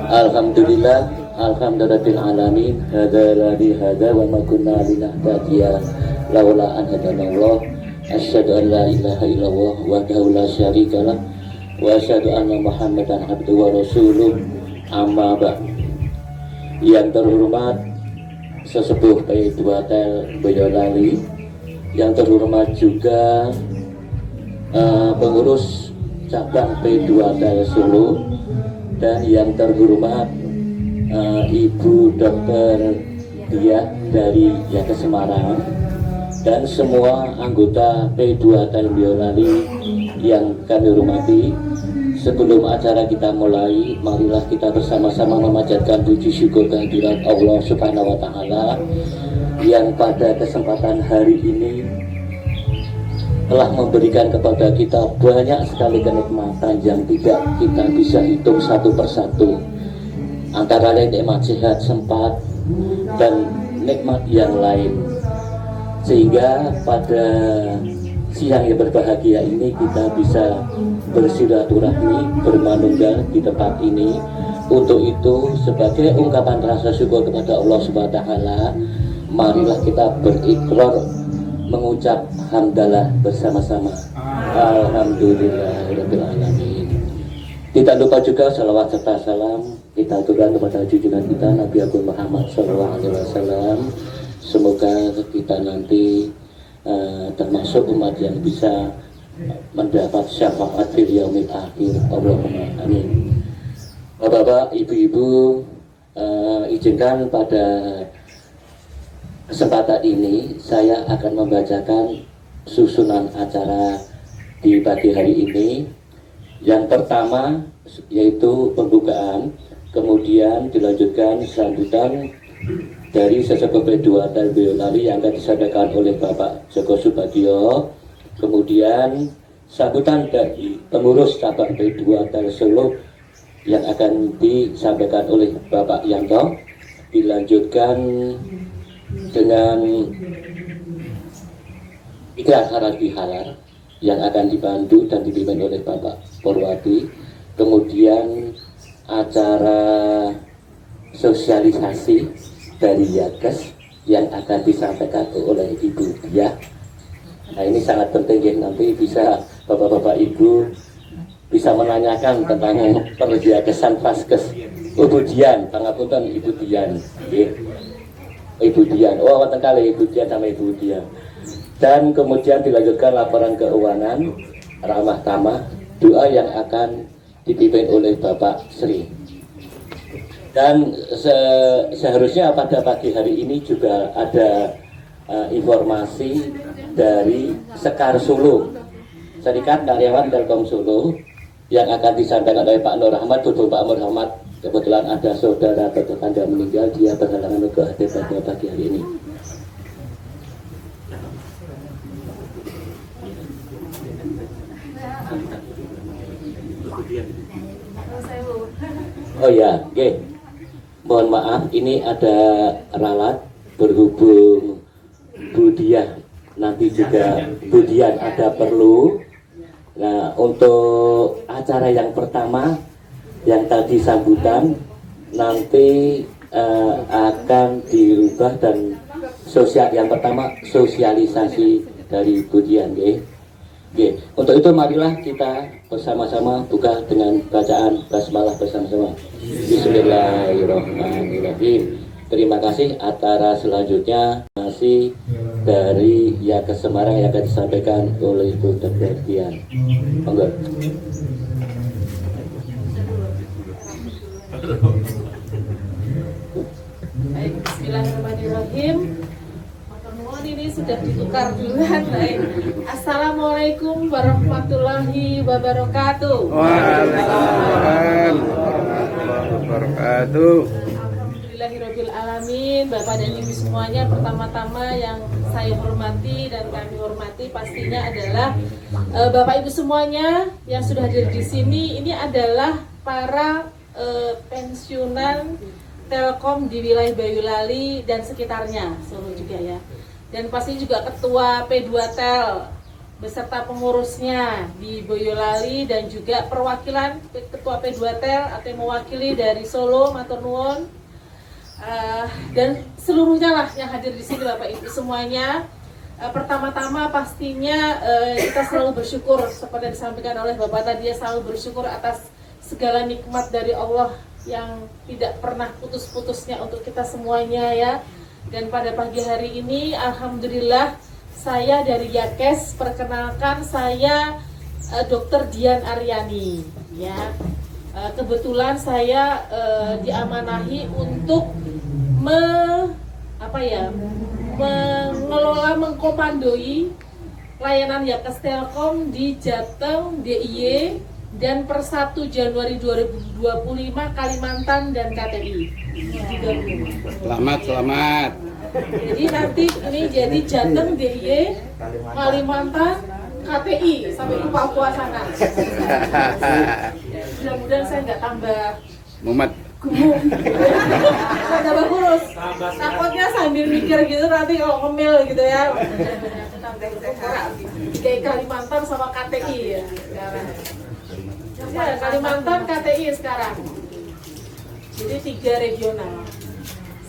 Alhamdulillah, alhamdulillahil alamin, hadza ladzi hadza wa ma kunna linahtadiya laula an hadanallah. Asyhadu an la ilaha illallah wahdahu la syarikalah wa asyhadu anna Muhammadan abduhu wa rasuluh. Amma ba'd. Yang terhormat sesepuh P2Tel Boyolali, yang terhormat juga pengurus cabang P2Tel Solo, dan yang terhormat Ibu Dr. Diah dari Yankes Semarang, dan semua anggota P2Tel Boyolali yang kami hormati. Sebelum acara kita mulai, marilah kita bersama-sama memanjatkan puji syukur kehadirat Allah Subhanahu wa Ta'ala yang pada kesempatan hari ini telah memberikan kepada kita banyak sekali kenikmatan yang tidak kita bisa hitung satu persatu, antara lain nikmat sehat sempat dan nikmat yang lain, sehingga pada siang yang berbahagia ini kita bisa bersilaturahmi, bermanunggal di tempat ini. Untuk itu, sebagai ungkapan rasa syukur kepada Allah Subhanahu wa Ta'ala, marilah kita berikrar mengucap hamdalah bersama-sama. Alhamdulillahirabbil alamin. Tidak lupa juga salawat serta salam kita aturkan kepada junjungan kita Nabi Agung Muhammad SAW. Semoga kita nanti termasuk umat yang bisa mendapat syafaat fil yaumil akhir. Allahumma amin. Bapak-bapak, ibu-ibu, izinkan pada kesempatan ini saya akan membacakan susunan acara di pagi hari ini. Yang pertama yaitu pembukaan, kemudian dilanjutkan sambutan dari sesepuh P2Tel Boyolali yang akan disampaikan oleh Bapak Joko Subagio, kemudian sambutan dari pengurus cabang P2Tel Solo yang akan disampaikan oleh Bapak Yanto, dilanjutkan dengan ikrar halal bihalal yang akan dibantu dan dipimpin oleh Bapak Purwadi, kemudian acara sosialisasi dari Yankes yang akan disampaikan oleh Ibu Diah, Nah ini sangat penting ya, nanti bisa Bapak-Bapak Ibu bisa menanyakan tentang perhiasan Vaskes. Ibu Dian, pangapunten Ibu Dian, Ibu Dian, oh wonten kali Ibu Dian sama Ibu Dian. Dan kemudian dilanjutkan laporan keuangan ramah tamah, doa yang akan dipimpin oleh Bapak Sri. Dan seharusnya pada pagi hari ini juga ada informasi dari Sekar Solo, Serikat Karyawan Telkom Solo, yang akan disampaikan oleh Pak Nur Rahmat. Betul Pak Nur Rahmat, kebetulan ada saudara tetangga meninggal, dia berhalangan untuk hadir pada pagi hari ini. Oh ya, oke. Mohon maaf, ini ada ralat berhubung Budian nanti juga Budian ada perlu. Nah, untuk acara yang pertama yang tadi sambutan nanti akan dirubah dan yang pertama sosialisasi dari Budian, oke. Oke, untuk itu marilah kita bersama-sama buka dengan bacaan basmalah bersama-sama. Bismillahirrahmanirrahim. Terima kasih. Acara selanjutnya masih dari Yakes Semarang yang akan disampaikan oleh Ibu Dr. Dian. Monggo. Baik, bismillahirrahmanirrahim. Ini sudah ditukar duluan. Baik. Assalamualaikum warahmatullahi wabarakatuh. Waalaikumsalam warahmatullahi wabarakatuh. Alhamdulillahirabbil alamin. Bapak dan Ibu semuanya, pertama-tama yang saya hormati dan kami hormati pastinya adalah Bapak Ibu semuanya yang sudah hadir di sini. Ini adalah para pensiunan Telkom di wilayah Boyolali dan sekitarnya, Solo juga ya. Dan pasti juga ketua P2Tel beserta pengurusnya di Boyolali dan juga perwakilan ketua P2Tel atau yang mewakili dari Solo, matur nuwun, dan seluruhnya lah yang hadir di sini Bapak Ibu semuanya. Pertama-tama pastinya kita selalu bersyukur seperti yang disampaikan oleh Bapak tadi, selalu bersyukur atas segala nikmat dari Allah yang tidak pernah putus-putusnya untuk kita semuanya ya. Dan pada pagi hari ini alhamdulillah saya dari Yakes, perkenalkan saya Dr. Dian Aryani ya. Kebetulan saya diamanahi untuk mengelola, mengkomandoi layanan Yakes Telkom di Jateng, DIY dan per 1 Januari 2025 Kalimantan dan KTI. Selamat. Jadi nanti ini jadi Jateng, DIY, Kalimantan, KTI sampai ke Papua sana. Mudah-mudahan saya nggak tambah Muhammad gemuk, nggak tambah kurus. Takutnya sambil mikir gitu nanti kalau ngemil gitu ya. Kayak Kalimantan sama KTI ya sekarang. Ya, Kalimantan, KTI sekarang. Jadi 3 regional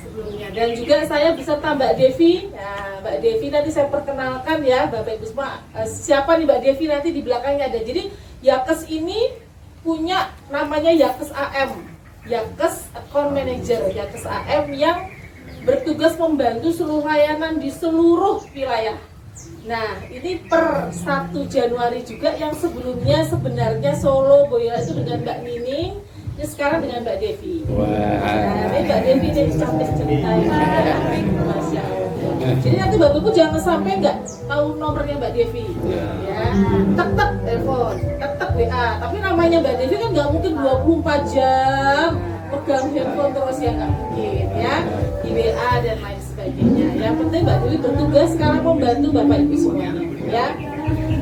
sebelumnya. Dan juga saya beserta Mbak Devi. Nah, Mbak Devi nanti saya perkenalkan ya, Bapak Ibu semua. Siapa nih Mbak Devi nanti di belakangnya ada. Jadi Yakes ini punya namanya Yakes AM, Yakes Account Manager, Yakes AM yang bertugas membantu seluruh layanan di seluruh wilayah. Nah, ini per 1 Januari juga, yang sebelumnya sebenarnya Solo, Boyolali itu dengan Mbak Nining, ini sekarang dengan Mbak Devi. Nah, ini Mbak Devi ini cantik ceritanya. Masya Allah. Jadi nanti Bapak Ibu jangan sampai nggak tahu nomornya Mbak Devi. Ya, tetap telepon, tetap WA. Tapi namanya Mbak Devi kan nggak mungkin 24 jam pegang handphone terus ya, nggak mungkin ya. Di WA dan lain sebagainya. Yang penting Mbak Dewi bertugas sekarang membantu Bapak Ibu semuanya ya.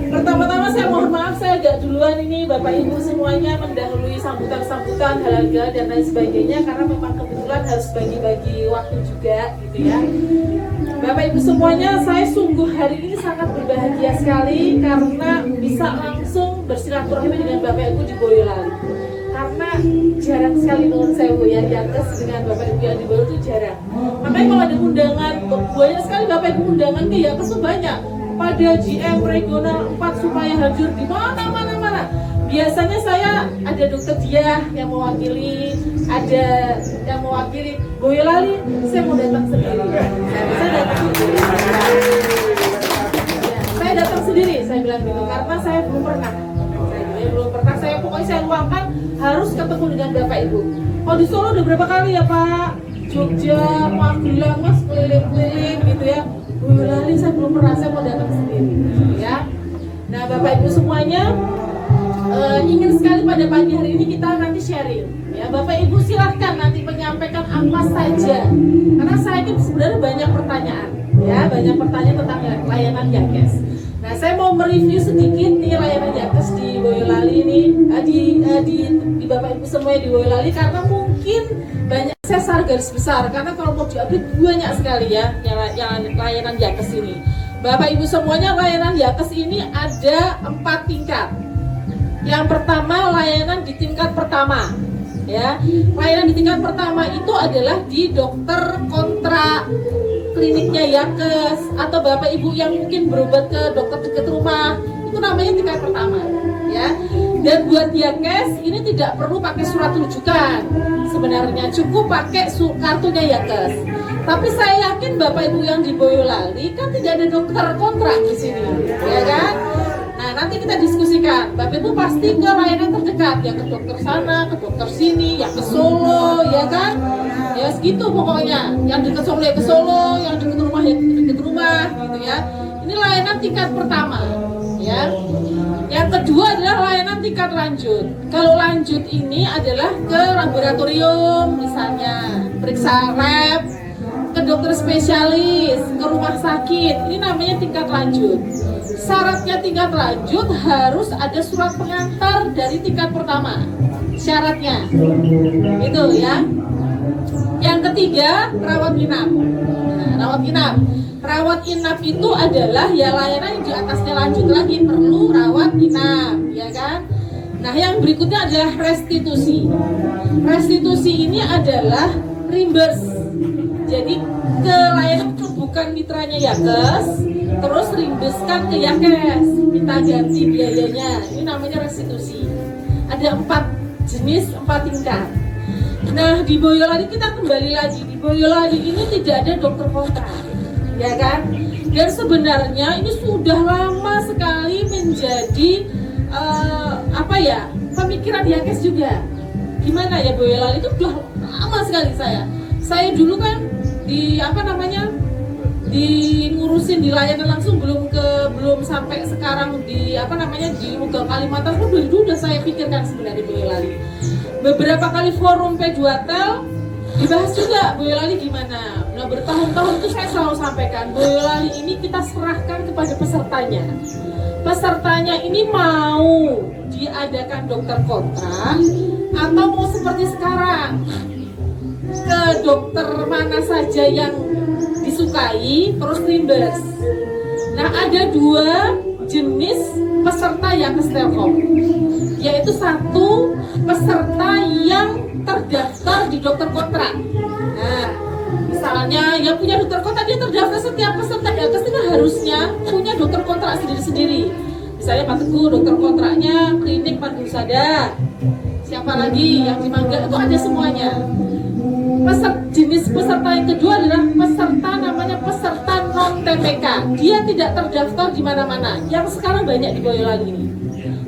Pertama-tama saya mohon maaf saya agak duluan ini Bapak Ibu semuanya mendahului sambutan-sambutan halal dan lain sebagainya karena memang kebetulan harus bagi-bagi waktu juga gitu ya. Bapak Ibu semuanya, saya sungguh hari ini sangat berbahagia sekali karena bisa langsung bersilaturahmi dengan Bapak Ibu di Boyolali. Karena jarang sekali menurut saya Bu ya, Yakes dengan Bapak Ibu yang di Boyolali itu jarang. Makanya kalau ada undangan, banyak sekali Bapak Ibu undangan ke Yakes tuh banyak. pada GM regional 4 supaya hadir di mana. Biasanya saya ada dokter Diah yang mewakili, ada yang mewakili Boyolali, saya mau datang sendiri. Saya datang sendiri. Ya, saya datang sendiri, saya bilang gitu karena saya belum pernah. Pokoknya saya luangkan harus ketemu dengan Bapak Ibu. Oh di Solo udah berapa kali ya Pak? Jogja, Magelang, Mas keliling-keliling gitu ya. Boyolali saya belum pernah, saya mau datang sendiri ya. Nah Bapak Ibu semuanya, ingin sekali pada pagi hari ini kita nanti sharing ya. Bapak Ibu silahkan nanti menyampaikan apa saja karena saya ini sebenarnya banyak pertanyaan ya, banyak pertanyaan tentang layanan Yakes. Nah saya mau mereview sedikit nih layanan Yakes di Boyolali ini, di Bapak Ibu semuanya di Boyolali karena mungkin banyak sesar garis besar karena kalau mau diupdate banyak sekali ya yang layanan Yakes ini. Bapak Ibu semuanya, layanan Yakes ini ada 4 tingkat. Yang pertama layanan di tingkat pertama ya. Layanan di tingkat pertama itu adalah di dokter kontrak kliniknya Yakes atau Bapak Ibu yang mungkin berobat ke dokter dekat rumah, itu namanya tingkat pertama ya. Dan buat Yakes ini tidak perlu pakai surat rujukan, sebenarnya cukup pakai kartunya Yakes. Tapi saya yakin Bapak Ibu yang di Boyolali kan tidak ada dokter kontrak di sini ya kan. Nah nanti kita diskusikan, Bapak Ibu pasti ke layanan terdekat, ya ke dokter sana, ke dokter sini, ya ke Solo, ya kan? Ya segitu pokoknya, yang dekat Solo ya ke Solo, yang dekat rumah ya dekat rumah, gitu ya. Ini layanan tingkat pertama, ya. Yang kedua adalah layanan tingkat lanjut. Kalau lanjut ini adalah ke laboratorium, misalnya periksa lab, ke dokter spesialis, ke rumah sakit, ini namanya tingkat lanjut. Syaratnya tingkat lanjut harus ada surat pengantar dari tingkat pertama. Syaratnya itu ya. Yang ketiga rawat inap. Nah, rawat inap itu adalah ya layanan yang di atasnya lanjut lagi, perlu rawat inap, ya kan? Nah yang berikutnya adalah restitusi. Restitusi ini adalah reimburse. Jadi ke layanan itu bukan mitranya Yakes, terus reimbursekan ke Yakes, minta ganti biayanya. Ini namanya restitusi. Ada 4 jenis, 4 tingkat. Nah di Boyolali kita kembali lagi, di Boyolali ini tidak ada dokter kontrak, ya kan? Dan sebenarnya ini sudah lama sekali menjadi pemikiran Yakes juga. Gimana ya Boyolali itu sudah lama sekali saya dulu kan ngurusin di layanan langsung belum sampai sekarang di di Rugel Kalimantan pun dulu udah saya pikirkan sebenarnya Boyolali. Beberapa kali forum P2Tel dibahas juga Boyolali gimana. Nah bertahun-tahun itu saya selalu sampaikan Boyolali ini kita serahkan kepada pesertanya. Pesertanya ini mau diadakan dokter kontrak atau mau seperti sekarang ke dokter mana saja yang disukai terus reimburse. Nah ada 2 jenis peserta Yakes Telkom, yaitu satu peserta yang terdaftar di dokter kontrak. Nah misalnya yang punya dokter kontrak dia terdaftar, setiap peserta Yakes itu harusnya punya dokter kontrak sendiri-sendiri. Misalnya Pak Teguh dokter kontraknya klinik Pandu Sada, siapa lagi yang di Mangga itu ada semuanya. Jenis peserta yang kedua adalah peserta namanya peserta non TPK. Dia tidak terdaftar di mana-mana. Yang sekarang banyak di Boyolali ini.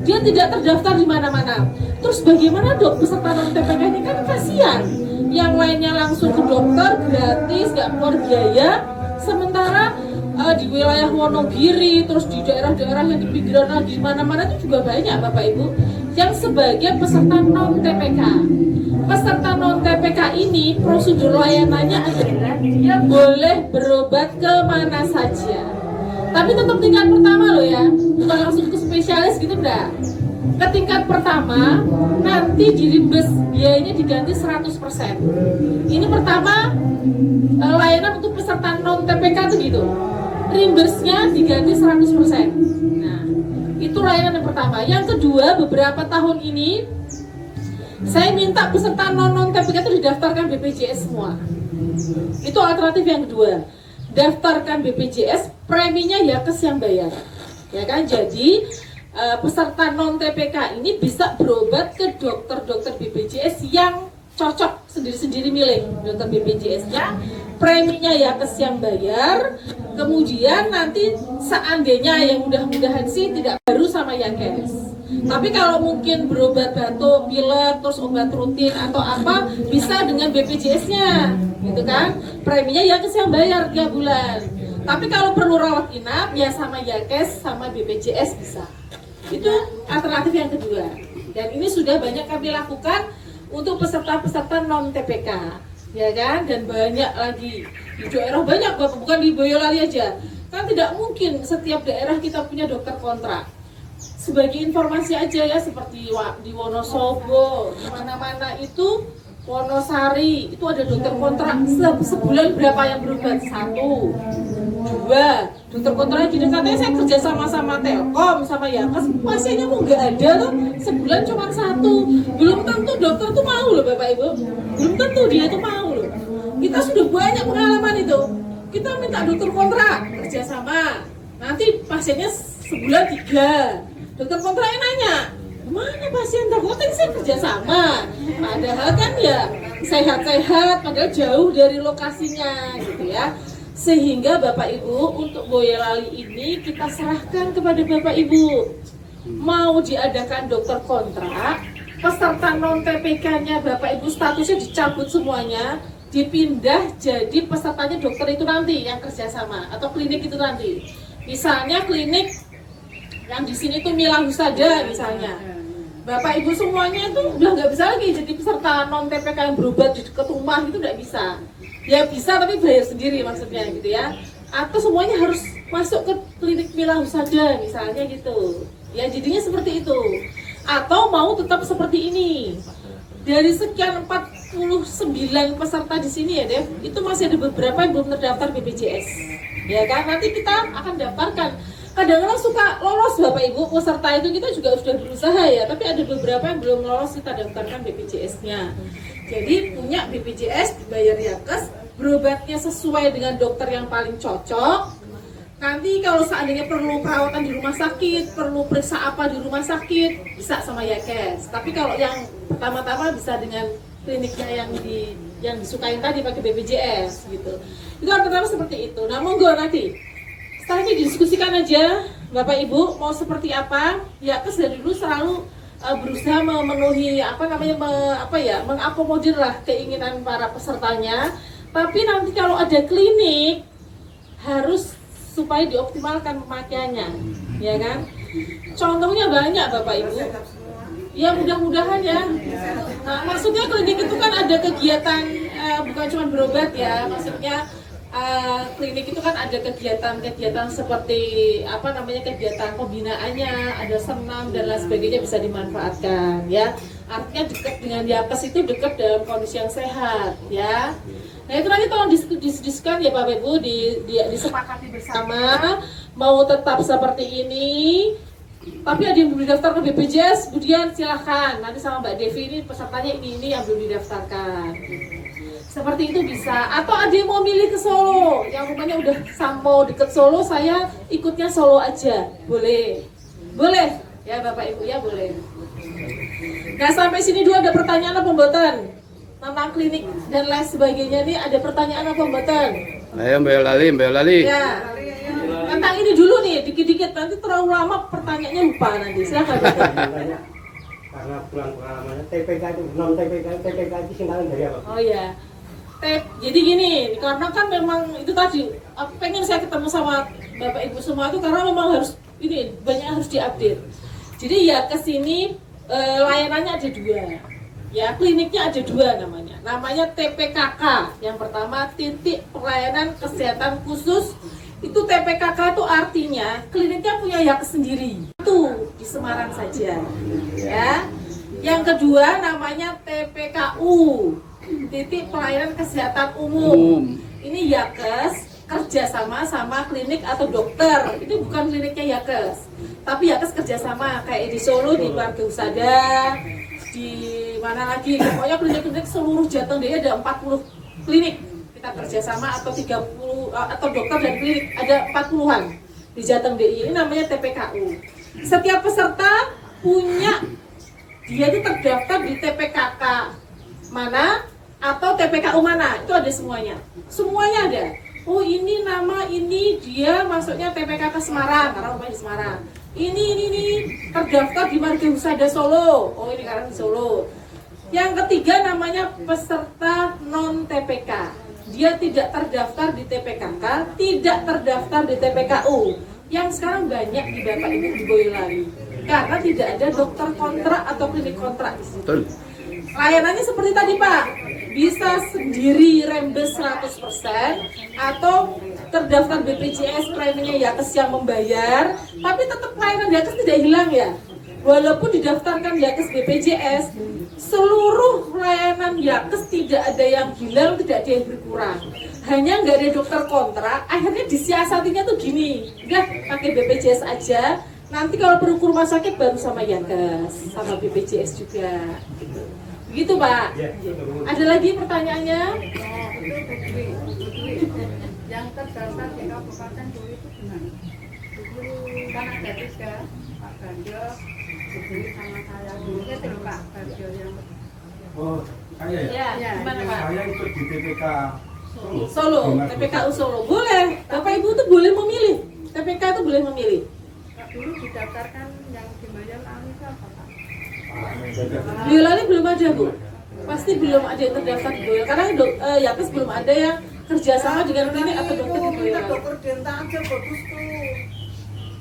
Dia tidak terdaftar di mana-mana. Terus bagaimana dok peserta non TPK ini, kan kasihan. Yang lainnya langsung ke dokter gratis, nggak keluar biaya. Sementara di wilayah Wonogiri, terus di daerah-daerah yang di pinggiran di mana-mana itu juga banyak Bapak Ibu yang sebagai peserta non TPK. Peserta non TPK ini prosedur layanannya adalah dia boleh berobat ke mana saja. Tapi tetap tingkat pertama loh ya, bukan langsung ke spesialis gitu enggak. Ke tingkat pertama nanti reimburse biayanya diganti 100%. Ini pertama layanan untuk peserta non TPK tuh gitu. Reimburse-nya diganti 100%. Nah, itu layanan yang pertama. Yang kedua, beberapa tahun ini saya minta peserta non TPK itu didaftarkan BPJS semua. Itu alternatif yang kedua. daftarkan BPJS, preminya Yakes yang bayar, ya kan? Jadi peserta non TPK ini bisa berobat ke dokter BPJS yang cocok, sendiri-sendiri milih dokter BPJS-nya, preminya Yakes yang bayar. Kemudian nanti seandainya yang mudah-mudahan sih tidak baru sama Yakes. Tapi kalau mungkin berobat batuk, pilek, terus obat rutin atau apa, bisa dengan BPJS-nya, gitu kan? Preminya Yakes yang bayar 3 bulan. Tapi kalau perlu rawat inap, ya sama Yakes, sama BPJS bisa. Itu alternatif yang kedua. Dan ini sudah banyak kami lakukan untuk peserta-peserta non TPK, ya kan? Dan banyak lagi di daerah, banyak Bapak, bukan di Boyolali aja. Kan tidak mungkin setiap daerah kita punya dokter kontrak. Sebagai informasi aja ya, seperti di Wonosobo, di mana-mana itu, Wonosari itu ada dokter kontrak sebulan berapa yang berobat? 1, 2 dokter kontrak. Jadi katanya saya kerja sama Telkom sama Yakes, pasiennya kok nggak ada tuh, sebulan cuma 1. Belum tentu dokter tuh mau loh Bapak Ibu, belum tentu dia tuh mau loh. Kita sudah banyak pengalaman itu, kita minta dokter kontrak kerja sama, nanti pasiennya sebulan 3. Dokter kontraknya nanya, mana pasien terkontrak, saya kerja sama, padahal kan ya sehat-sehat, padahal jauh dari lokasinya gitu ya. Sehingga Bapak Ibu, untuk Boyolali ini kita serahkan kepada Bapak Ibu. Mau diadakan dokter kontrak, peserta non TPK-nya Bapak Ibu statusnya dicabut semuanya, dipindah jadi pesertanya dokter itu nanti yang kerjasama, atau klinik itu nanti. Misalnya klinik yang di sini tuh Mila Husada misalnya, Bapak Ibu semuanya itu udah nggak bisa lagi jadi peserta non TPK yang berobat di dekat rumah, itu nggak bisa. Ya bisa tapi bayar sendiri maksudnya gitu ya. Atau semuanya harus masuk ke klinik Mila Husada misalnya gitu. Ya jadinya seperti itu. Atau mau tetap seperti ini. Dari sekian 49 peserta di sini ya Dev, itu masih ada beberapa yang belum terdaftar BPJS. Ya kan, nanti kita akan daftarkan. Kadang-kadang suka lolos Bapak Ibu, peserta itu kita juga sudah berusaha ya, tapi ada beberapa yang belum lolos, kita daftarkan BPJS-nya. Jadi punya BPJS, dibayar Yakes, berobatnya sesuai dengan dokter yang paling cocok. Nanti kalau seandainya perlu perawatan di rumah sakit, perlu periksa apa di rumah sakit, bisa sama Yakes. Tapi kalau yang pertama-tama bisa dengan kliniknya yang disukain tadi pakai BPJS gitu. Itu pertama seperti itu. Nah monggo nanti setelah ini didiskusikan aja Bapak Ibu mau seperti apa. Yakes dari dulu selalu berusaha memenuhi mengakomodir lah keinginan para pesertanya. Tapi nanti kalau ada klinik harus supaya dioptimalkan pemakaiannya, ya kan? Contohnya banyak Bapak Ibu. Ya mudah-mudahan ya. Nah, maksudnya klinik itu kan ada kegiatan bukan cuma berobat ya, maksudnya klinik itu kan ada kegiatan-kegiatan seperti kegiatan pembinaannya, ada senam dan lain sebagainya bisa dimanfaatkan ya. Artinya dekat dengan Yakes itu dekat dalam kondisi yang sehat ya. Nah itu nanti tolong didiskusikan ya Bapak Ibu, disepakati bersama mau tetap seperti ini. Tapi ada yang belum didaftar ke BPJS, kemudian silahkan nanti sama Mbak Devi, ini pesertanya ini yang belum didaftarkan. Seperti itu bisa. Atau ada yang mau milih ke Solo, yang rumahnya udah mau deket Solo, saya ikutnya Solo aja, boleh ya Bapak Ibu ya, boleh. Nah sampai sini dulu ada pertanyaan apa mboten tentang klinik dan lain sebagainya nih, ada pertanyaan apa mboten? Ayo Mbak Lali. Ya. Tentang ini dulu nih, dikit-dikit, nanti terlalu lama pertanyaannya lupa nanti. Silakan. Karena pulang pengalamannya TPK itu non TPK itu singkatan dari apa? Oh ya. Jadi gini, karena kan memang itu tadi pengen saya ketemu sama Bapak Ibu semua itu karena memang harus ini banyak harus diupdate. Jadi ya ke sini layanannya ada 2. Ya, kliniknya ada 2 namanya. Namanya TPKK. Yang pertama titik pelayanan kesehatan khusus. Itu TPKK itu artinya kliniknya punya Yakes sendiri. Itu di Semarang saja. Ya. Yang kedua namanya TPKU. Titik pelayanan kesehatan umum. Ini Yakes kerjasama sama klinik atau dokter. Itu bukan kliniknya Yakes, tapi Yakes kerjasama kayak di Solo di Keluarga Husada, di mana lagi, pokoknya klinik-klinik seluruh Jateng Jaya ada 40 klinik kita kerjasama atau 30 atau dokter dan klinik ada 40-an di Jateng DI. Ini namanya TPKU. Setiap peserta punya, dia itu terdaftar di TPKK mana atau TPKU mana, itu ada semuanya. Semuanya ada. Oh ini nama ini dia masuknya TPKK Semarang karena rumahnya di Semarang. Ini terdaftar di Marga Husada Solo. Oh ini karena di Solo. Yang ketiga namanya peserta non TPK. Dia tidak terdaftar di TPKK, tidak terdaftar di TPKU. Yang sekarang banyak di Bapak Ibu di Boyolali. Karena tidak ada dokter kontrak atau klinik kontrak di situ. Layanannya seperti tadi Pak, bisa sendiri rembes 100% atau terdaftar BPJS, preminya Yakes yang membayar, tapi tetap layanan Yakes tidak hilang ya. Walaupun didaftarkan Yakes BPJS, seluruh layanan Yakes tidak ada yang hilang, tidak ada yang berkurang. Hanya nggak ada dokter kontrak, akhirnya disiasatinya tuh gini, udah pakai BPJS aja, nanti kalau perlu ke rumah sakit baru sama Yakes, sama BPJS juga. Begitu Pak. Ada lagi pertanyaannya? Yang terdaftar di Kabupaten Dulu itu gimana? Dulu kan ada 3, Pak Ganjo, Dulu sama saya. Dulu itu Pak Ganjo yang Oh, saya ya? Ya, gimana Pak? Saya ikut di TPK Solo, TPKU Solo. Boleh, Bapak Ibu tuh boleh memilih. TPK itu boleh memilih. dulu didaftarkan yang di Boyolali itu apa Pak? Boyolali belum ada Bu. Pasti belum ada yang terdaftar di Boyolali. Karena Yakes belum ada yang kerjasama dengan klinik atau dokter di Boyolali. Dokter Denta aja bagus tuh.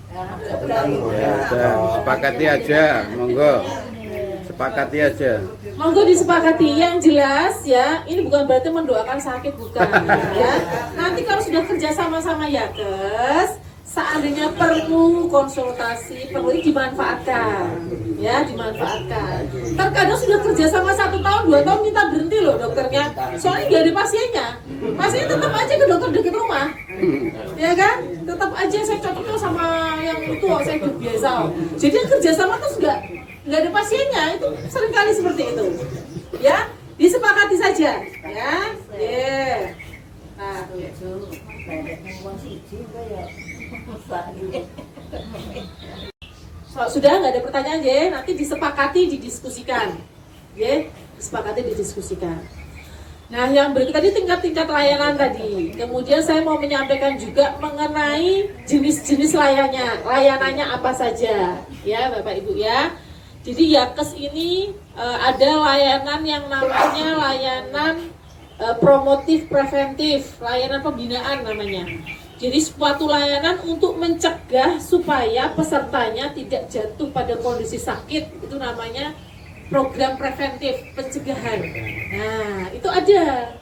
Ya, sepakati aja, monggo. Sepakati aja. Monggo disepakati. Yang jelas ya, ini bukan berarti mendoakan sakit, bukan ya. Nanti kalau sudah kerja sama-sama Yakes, seandainya perlu konsultasi, perlu dimanfaatkan, ya dimanfaatkan. Terkadang sudah kerja sama 1 tahun, 2 tahun minta berhenti loh dokternya, soalnya nggak ada pasiennya. Pasiennya tetap aja ke dokter dekat rumah, ya kan? Tetap aja saya cocoknya sama yang itu, saya udah biasa. Jadi yang kerja sama terus nggak ada pasiennya, itu seringkali seperti itu, ya. Disepakati saja, ya. Yeah. Nah, sudah nggak ada pertanyaan ya, nanti disepakati didiskusikan, ya, disepakati didiskusikan. Nah, yang berikut tadi tingkat-tingkat layanan tadi. Kemudian saya mau menyampaikan juga mengenai jenis-jenis layanannya apa saja, ya Bapak Ibu ya. Jadi Yakes ini ada layanan yang namanya layanan promotif preventif, layanan pembinaan namanya. Jadi suatu layanan untuk mencegah supaya pesertanya tidak jatuh pada kondisi sakit, itu namanya program preventif pencegahan. Nah, itu ada.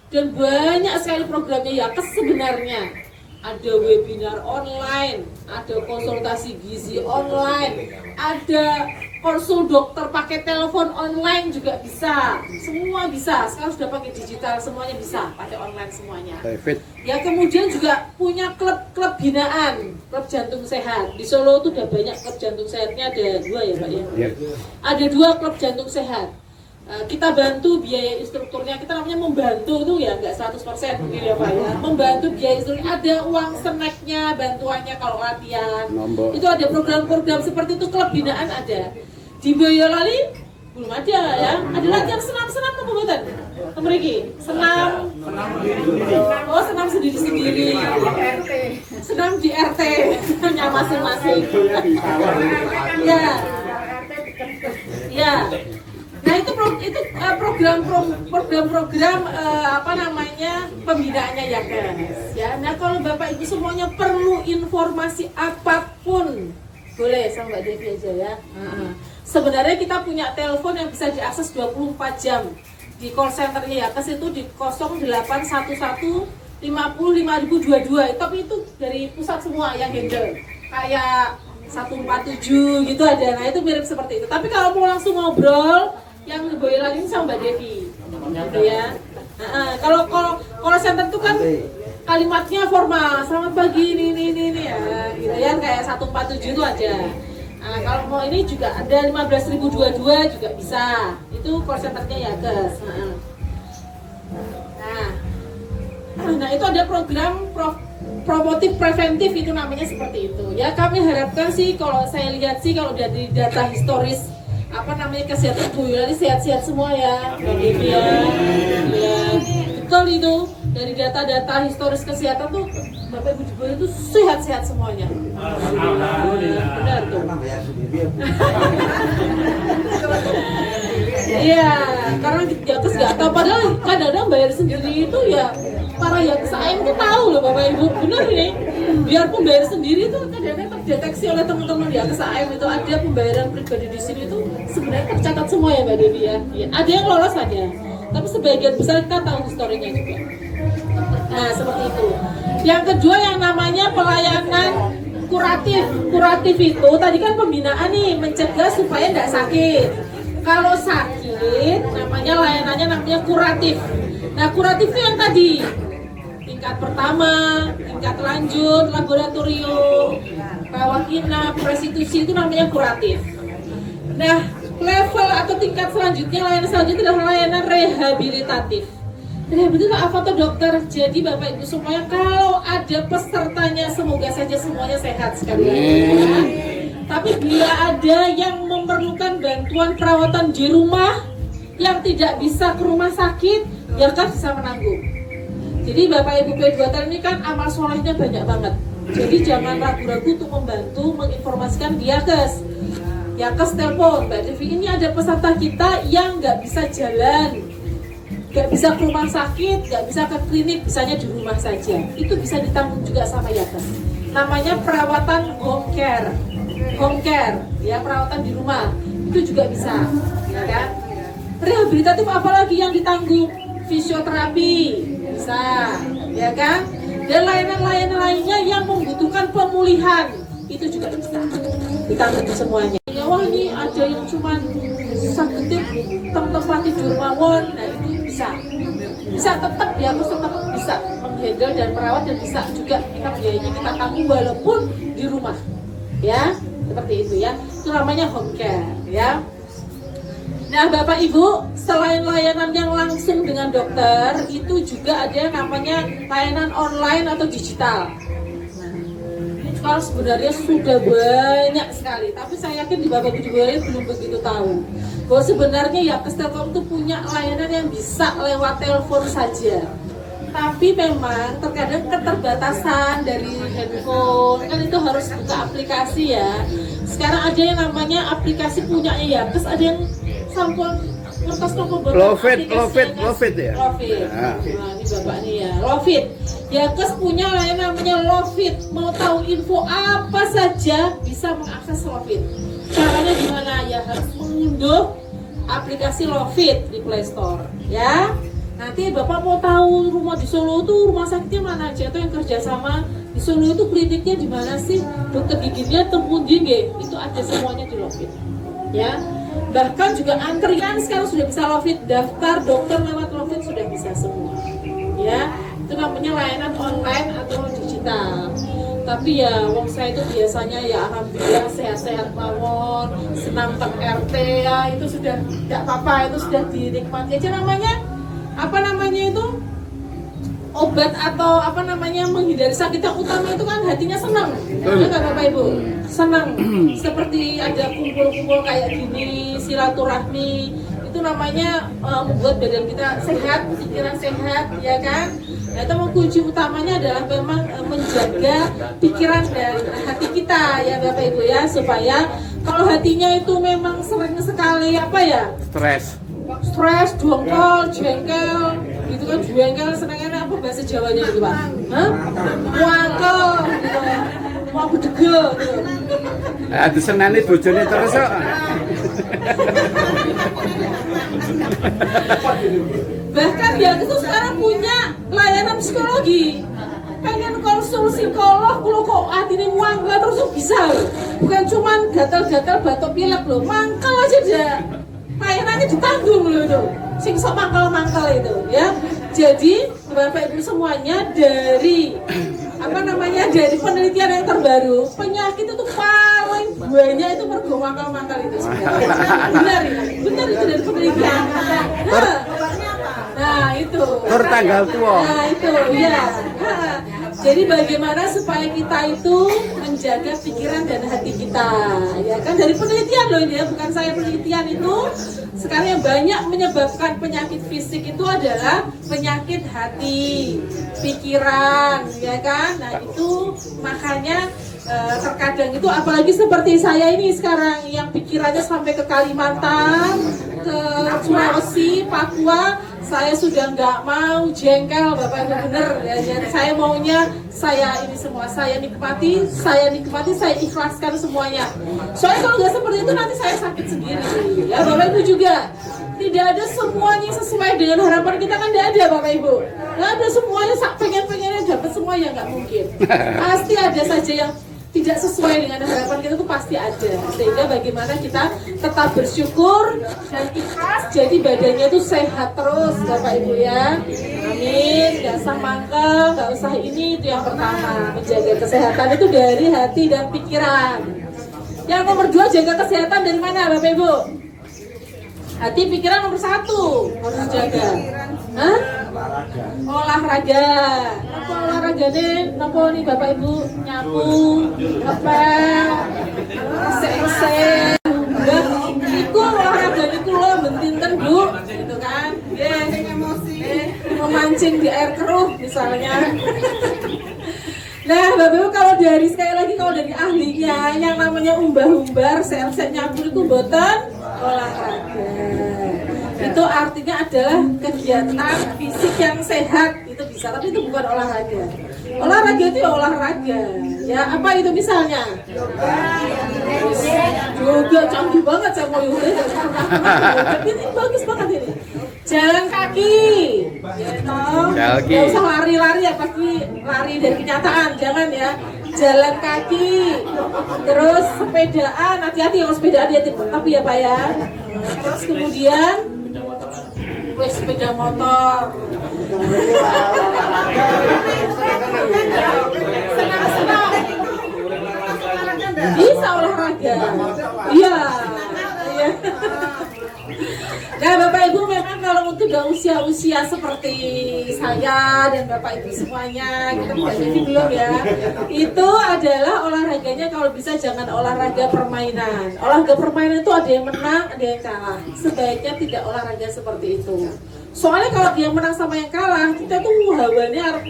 Dan banyak sekali programnya Yakes sebenarnya. Ada webinar online, ada konsultasi gizi online, ada konsul dokter pakai telepon online juga bisa. Semua bisa. Sekarang sudah pakai digital, semuanya bisa pakai online semuanya. David. Ya, kemudian juga punya klub binaan, klub jantung sehat. Di Solo itu udah banyak klub jantung sehatnya, ada 2 ya Pak ya. Yep. Ada 2 klub jantung sehat. Kita bantu biaya instrukturnya, kita namanya membantu itu ya nggak 100% mungkin ya Pak ya. Membantu biaya instrukturnya, ada uang snacknya, bantuannya kalau latihan. Nombor. Itu ada program-program seperti itu, klub binaan ada. Di Boyolali belum ada ya. Ada latihan senam-senam apa buatan? Kemriki, senam. Oh, senam sendiri-sendiri. Senam di RT nya masing-masing. Ya. Ya. Nah, itu program-program apa namanya pembinaannya ya guys. Ya. Nah, kalau Bapak Ibu semuanya perlu informasi apapun, boleh sama Mbak Devi aja ya. Sebenarnya kita punya telepon yang bisa diakses 24 jam. Di call centernya Yakes itu di 0811 50 5022. Tapi itu dari pusat semua yang handle. Kayak 147 gitu ada. Nah, itu mirip seperti itu. Tapi kalau mau langsung ngobrol, yang di Boyolali ini sama Mbak Devi. Gitu ya. Kalau center itu kan kalimatnya formal, selamat pagi ini ya, gitu ya, kayak 147 itu aja. Nah, kalau mau ini juga ada 15.022 juga bisa. Itu call centernya Yakes. Nah, Nah itu ada program promotif preventif itu namanya seperti itu ya. Kami harapkan sih kalau saya lihat sih kalau dari data historis apa namanya kesehatan Bu Yulani sehat-sehat semua ya. Ya, betul itu dari data-data historis kesehatan tuh Bapak Ibu Boyo itu sehat-sehat semuanya. Benar tuh. Iya, karena Yankes nggak tahu, padahal kadang-kadang bayar sendiri itu ya para Yankes AM itu tahu loh Bapak Ibu, benar ini. Biarpun bayar sendiri itu kadang-kadang terdeteksi oleh teman-teman Yankes AM itu ada pembayaran pribadi di sini itu sebenarnya tercatat semua ya Mbak Devi ya. Ada yang lolos aja, tapi sebagian besar kita tahu historinya juga. Nah seperti itu. Yang kedua yang namanya pelayanan kuratif. Kuratif itu tadi kan pembinaan nih, mencegah supaya tidak sakit. Kalau sakit, namanya layanannya namanya kuratif. Nah, kuratif itu yang tadi tingkat pertama, tingkat lanjut, laboratorium, rawat inap, restitusi itu namanya kuratif. Nah, level atau tingkat selanjutnya, layanan selanjutnya adalah layanan rehabilitatif. Rehabilitatif apa tuh dokter? Jadi Bapak Ibu semuanya kalau ada pesertanya semoga saja semuanya sehat sekali. Ya. Tapi bila ada yang memerlukan bantuan perawatan di rumah yang tidak bisa ke rumah sakit, ya kan bisa menanggung. Jadi Bapak Ibu P2T ini kan amal solehnya banyak banget. Jadi jangan ragu-ragu untuk membantu menginformasikan Yankes. Yankes telepon, Mbak Devi ini ada peserta kita yang nggak bisa jalan, nggak bisa ke rumah sakit, nggak bisa ke klinik, bisanya di rumah saja. Itu bisa ditanggung juga sama Yankes. Namanya perawatan home care. Home care, ya perawatan di rumah itu juga bisa, ya kan? Rehabilitatif apalagi yang ditanggung? Fisioterapi bisa, ya kan? Dan layanan-layanan lainnya yang membutuhkan pemulihan itu juga bisa ditanggung semuanya. Ya wah ini ada yang cuma sakit tempat tidur mawon, nah itu bisa tetap ya, harus tetap bisa menghandle dan merawat dan bisa juga kita biayanya kita tanggung walaupun di rumah, ya. Seperti itu ya, itu namanya home care ya. Nah Bapak Ibu, selain layanan yang langsung dengan dokter, itu juga ada yang namanya layanan online atau digital. Ini kalau sebenarnya sudah banyak sekali, tapi saya yakin di Bapak Ibu belum begitu tahu bahwa sebenarnya Yankes Telkom itu punya layanan yang bisa lewat telepon saja. Tapi memang terkadang keterbatasan dari handphone kan itu harus buka aplikasi ya. Sekarang ada yang namanya aplikasi punyanya Yankes, ada yang sampul kertas nomor Lovit ya. Lovit. Nah, ini Bapak nih ya, Lovit. Yankes punya layanan namanya Lovit. Mau tahu info apa saja bisa mengakses Lovit. Caranya gimana? Ya harus mengunduh aplikasi Lovit di Play Store ya. Nanti Bapak mau tahu rumah di Solo itu rumah sakitnya mana aja, atau yang kerjasama di Solo itu kliniknya di mana sih, dokter giginya tempun gigi, itu ada semuanya di Lovit ya. Bahkan juga antrian sekarang sudah bisa Lovit, daftar dokter lewat Lovit sudah bisa semua ya. Itu namanya layanan online atau digital. Tapi ya wong saya itu biasanya ya alhamdulillah sehat-sehat mawon, senam tek RT ya, itu sudah tidak apa-apa, itu sudah dinikmati aja. Namanya itu obat atau apa namanya menghindari sakit yang utama itu kan hatinya senang, ya kan Bapak Ibu, senang seperti ada kumpul-kumpul kayak gini, silaturahmi itu namanya membuat badan kita sehat, pikiran sehat, ya kan? Nah, itu kunci utamanya adalah memang menjaga pikiran dan hati kita ya Bapak Ibu ya, supaya kalau hatinya itu memang sering sekali apa ya? Stres, dongkol, jengkel, gitu kan, jengkel, senangnya apa bahasa Jawanya gitu Pak? Wangkel, gitu, mau bedegel, gitu. Ada senani bojone terus kok. Bahkan dia itu sekarang punya layanan psikologi. Pengen konsul psikolog, kalau kok hatinya wangkel terus bisa loh. Bukan cuman gatal-gatal batuk pilek loh, mangkel aja dia. Layanannya ditanggung loh itu, sing sok mangkal-mangkal itu ya. Jadi Bapak Ibu semuanya dari dari penelitian yang terbaru, penyakit itu paling banyak itu mergo mangkal-mangkal itu sebenarnya. Benar itu dari penelitian. Nah itu. Per tanggal tua. Nah itu ya. Nah, jadi bagaimana supaya kita itu menjaga pikiran dan hati kita, ya kan, dari penelitian loh ini ya, bukan saya penelitian itu. Sekarang yang banyak menyebabkan penyakit fisik itu adalah penyakit hati, pikiran, ya kan. Nah itu makanya terkadang itu apalagi seperti saya ini sekarang yang pikirannya sampai ke Kalimantan, ke Sulawesi, Papua, saya sudah nggak mau jengkel Bapak Ibu, bener ya. Jadi saya maunya saya ini semua saya nikmati, saya ikhlaskan semuanya. Soalnya kalau nggak seperti itu nanti saya sakit sendiri ya Bapak Ibu juga. Tidak ada semuanya sesuai dengan harapan kita, kan tidak ada Bapak Ibu. Nggak ada semuanya pengen-pengennya dapat semuanya, nggak mungkin. Pasti ada saja yang tidak sesuai dengan harapan kita, tuh pasti ada. Sehingga bagaimana kita tetap bersyukur dan ikhlas, jadi badannya itu sehat terus Bapak Ibu ya. Amin. Gak usah mangkel, gak usah ini, itu yang pertama. Menjaga kesehatan itu dari hati dan pikiran. Yang nomor 2, jaga kesehatan dari mana Bapak Ibu? Hati, pikiran nomor 1 harus dijaga. Hah? Olahraga. Apa olahraganya? Napa nih Bapak Ibu? Nyapu, ngepel, esek-esek. Iku olahraga niku lho bentinten Bu, gitu kan? Memancing di air keruh misalnya. Nah, Bapak Ibu, kalau dari sekali lagi kalau dari ahlinya yang namanya umbah-umbar, sel-sel nyapu itu mboten olahraga. Itu artinya adalah kegiatan fisik yang sehat, itu bisa, tapi itu bukan olahraga. Olahraga itu ya olahraga. Ya, apa itu misalnya? Yoga, canggih banget saya mau yoga. Ini bagus banget ini. Jalan kaki, gitu. Gak usah lari-lari ya, pasti lari dari kenyataan, jangan ya. Jalan kaki, terus sepedaan, hati-hati kalau sepedaan hati-hati, tapi ya Pak ya. Terus kemudian sepeda motor. Senang-senang. Bisa olahraga. Iya. Nah Bapak Ibu, memang kalau untuk usia-usia seperti saya dan Bapak Ibu semuanya, kita jadi belum ya, itu adalah olahraganya kalau bisa jangan olahraga permainan. Olahraga permainan itu ada yang menang, ada yang kalah. Sebaiknya tidak olahraga seperti itu. Soalnya kalau dia menang sama yang kalah, kita tuh hawanya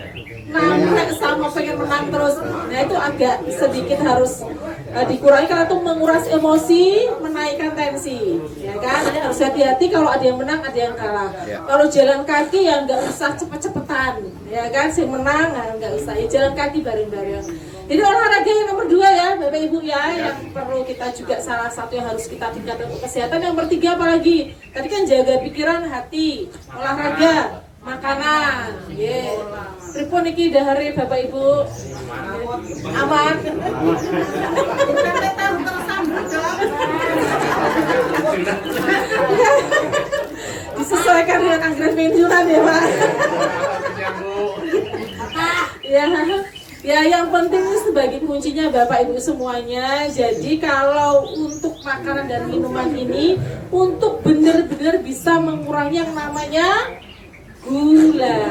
nampak sama pengen menang terus. Nah itu agak sedikit harus dikurangi karena itu menguras emosi, menaikkan tensi, ya kan? Jadi harus hati-hati kalau ada yang menang, ada yang kalah. Kalau jalan kaki ya nggak usah cepet-cepetan, ya kan? Si menang nggak usah, ya jalan kaki bareng-bareng. Jadi olahraga yang nomor 2 ya, Bapak Ibu ya, yang perlu kita juga salah satu yang harus kita tingkatkan untuk kesehatan. Yang nomor 3 apalagi? Tadi kan jaga pikiran, hati, olahraga, makanan, pripun iki dahare Bapak Ibu? Aman. Disesuaikan dengan anggaran pensiunan ya Pak. Ya yang penting sebagai kuncinya Bapak Ibu semuanya. Jadi kalau untuk makanan dan minuman ini untuk benar-benar bisa mengurangi yang namanya gula,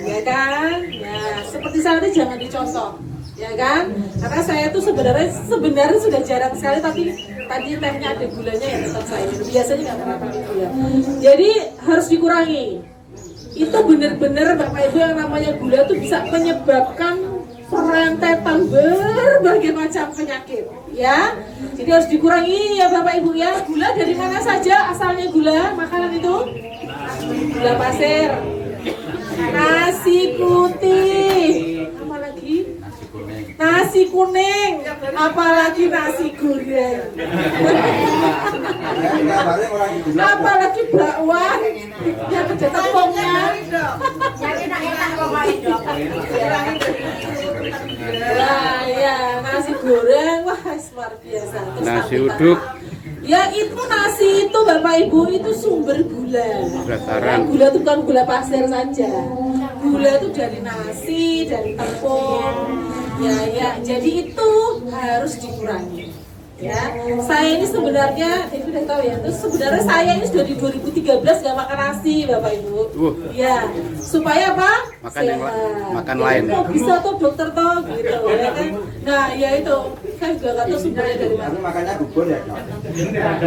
ya kan? Ya seperti saya tadi jangan dicontoh, ya kan? Karena saya tuh sebenarnya sudah jarang sekali, tapi tadi tehnya ada gulanya ya tetap saya minum. Biasanya nggak pernah pakai gula. Jadi harus dikurangi. Itu benar-benar Bapak Ibu yang namanya gula tuh bisa menyebabkan perentetan berbagai macam penyakit, ya. Jadi harus dikurangi ya Bapak Ibu ya. Gula dari mana saja asalnya gula makanan itu? Gula pasir, nasi putih, apa lagi? Nasi kuning, apalagi nasi goreng, apalagi bakwan yang ada tepungnya. Nah, ya nasi goreng, wah luar biasa. Terus nasi uduk. Ya itu nasi itu Bapak Ibu itu sumber gula. Gula itu bukan gula pasir saja. Gula itu dari nasi, dari tepung. Ya, jadi itu harus dikurangi. Ya, saya ini sebenarnya, itu udah tahu ya. Terus sebenarnya saya ini sudah di 2013 nggak makan nasi, Bapak Ibu. Ya, supaya apa? Makan yang makan Ya, lain. kok bisa tuh dokter toh gitu, ya kan? Nah, ya itu saya juga nggak tahu sumbernya dari mana. Makanya bubur ya.